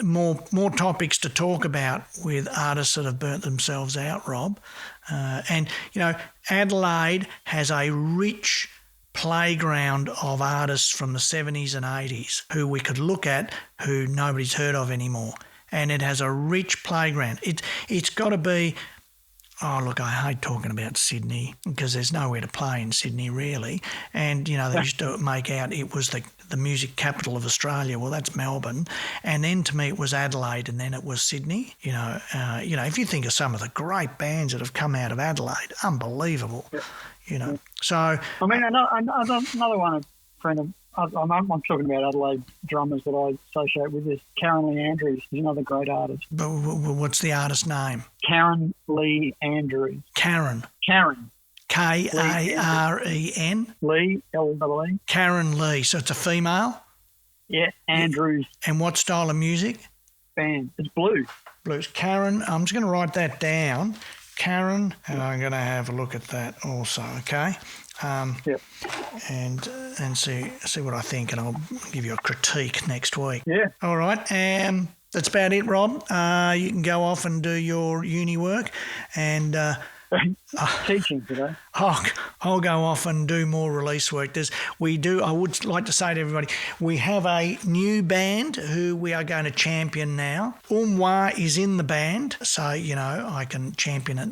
Speaker 2: more topics to talk about with artists that have burnt themselves out, Rob. And Adelaide has a rich playground of artists from the 70s and 80s who we could look at who nobody's heard of anymore. And it has a rich playground. It's got to be... Oh, look, I hate talking about Sydney because there's nowhere to play in Sydney, really. And, they used to make out it was the music capital of Australia. Well, that's Melbourne. And then to me it was Adelaide and then it was Sydney. If you think of some of the great bands that have come out of Adelaide, unbelievable, So...
Speaker 3: I mean, another one, a friend of... I'm talking about Adelaide drummers that I associate with this. Karen Lee Andrews is another great artist.
Speaker 2: But what's the artist's name?
Speaker 3: Karen Lee Andrews.
Speaker 2: Karen.
Speaker 3: Karen.
Speaker 2: Karen?
Speaker 3: Lee, L-E-E.
Speaker 2: Karen Lee. So it's a female?
Speaker 3: Yeah, Andrews.
Speaker 2: And what style of music?
Speaker 3: Band. It's blues.
Speaker 2: Blues. Karen, I'm just going to write that down. Karen, and I'm going to have a look at that also, okay?
Speaker 3: Yep.
Speaker 2: And see what I think, and I'll give you a critique next week.
Speaker 3: Yeah.
Speaker 2: All right. That's about it, Rob. You can go off and do your uni work, and
Speaker 3: teaching today.
Speaker 2: I'll go off and do more release work. I would like to say to everybody, we have a new band who we are going to champion now. Umwa is in the band, so I can champion it.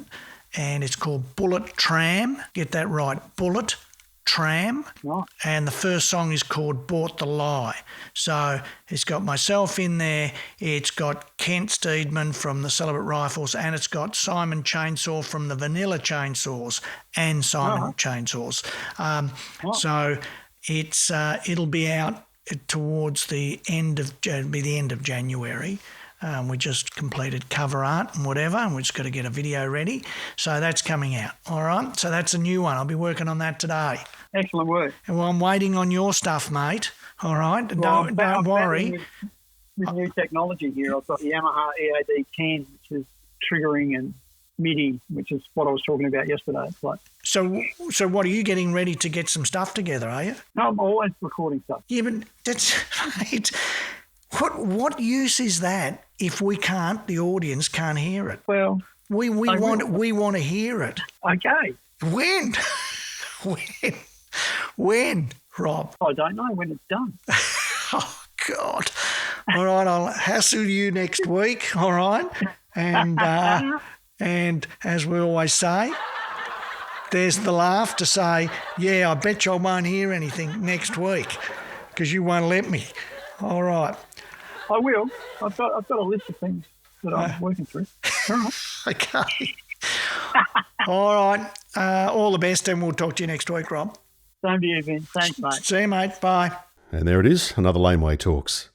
Speaker 2: And it's called Bullet Tram. Get that right, Bullet Tram.
Speaker 3: Oh.
Speaker 2: And the first song is called Bought the Lie. So it's got myself in there. It's got Kent Steedman from the Celibate Rifles, and it's got Simon Chainsaw from the Vanilla Chainsaws and Simon Chainsaws. So it'll be out towards the end of January. We just completed cover art and whatever, and we've just got to get a video ready. So that's coming out. All right. So that's a new one. I'll be working on that today.
Speaker 3: Excellent work.
Speaker 2: And I'm waiting on your stuff, mate. All right.
Speaker 3: Well,
Speaker 2: Don't worry.
Speaker 3: With new technology here, I've got the Yamaha EAD10, which is triggering and MIDI, which is what I was talking about yesterday.
Speaker 2: So what are you getting ready to get some stuff together? Are you?
Speaker 3: No, I'm always recording stuff.
Speaker 2: Yeah, but that's right. What use is that if the audience can't hear it?
Speaker 3: Well,
Speaker 2: we want to hear it.
Speaker 3: Okay.
Speaker 2: When? When, Rob?
Speaker 3: I don't know when it's done.
Speaker 2: Oh, God. All right, I'll hassle you next week, all right? And as we always say, there's the laugh to say, yeah, I bet you I won't hear anything next week because you won't let me. All right.
Speaker 3: I will. I've got a list of things that I'm working through. All right.
Speaker 2: Okay. All right. All the best, and we'll talk to you next week, Rob.
Speaker 3: Same to you, Vince. Thanks, mate.
Speaker 2: See you, mate. Bye.
Speaker 1: And there it is, another Laneway Talks.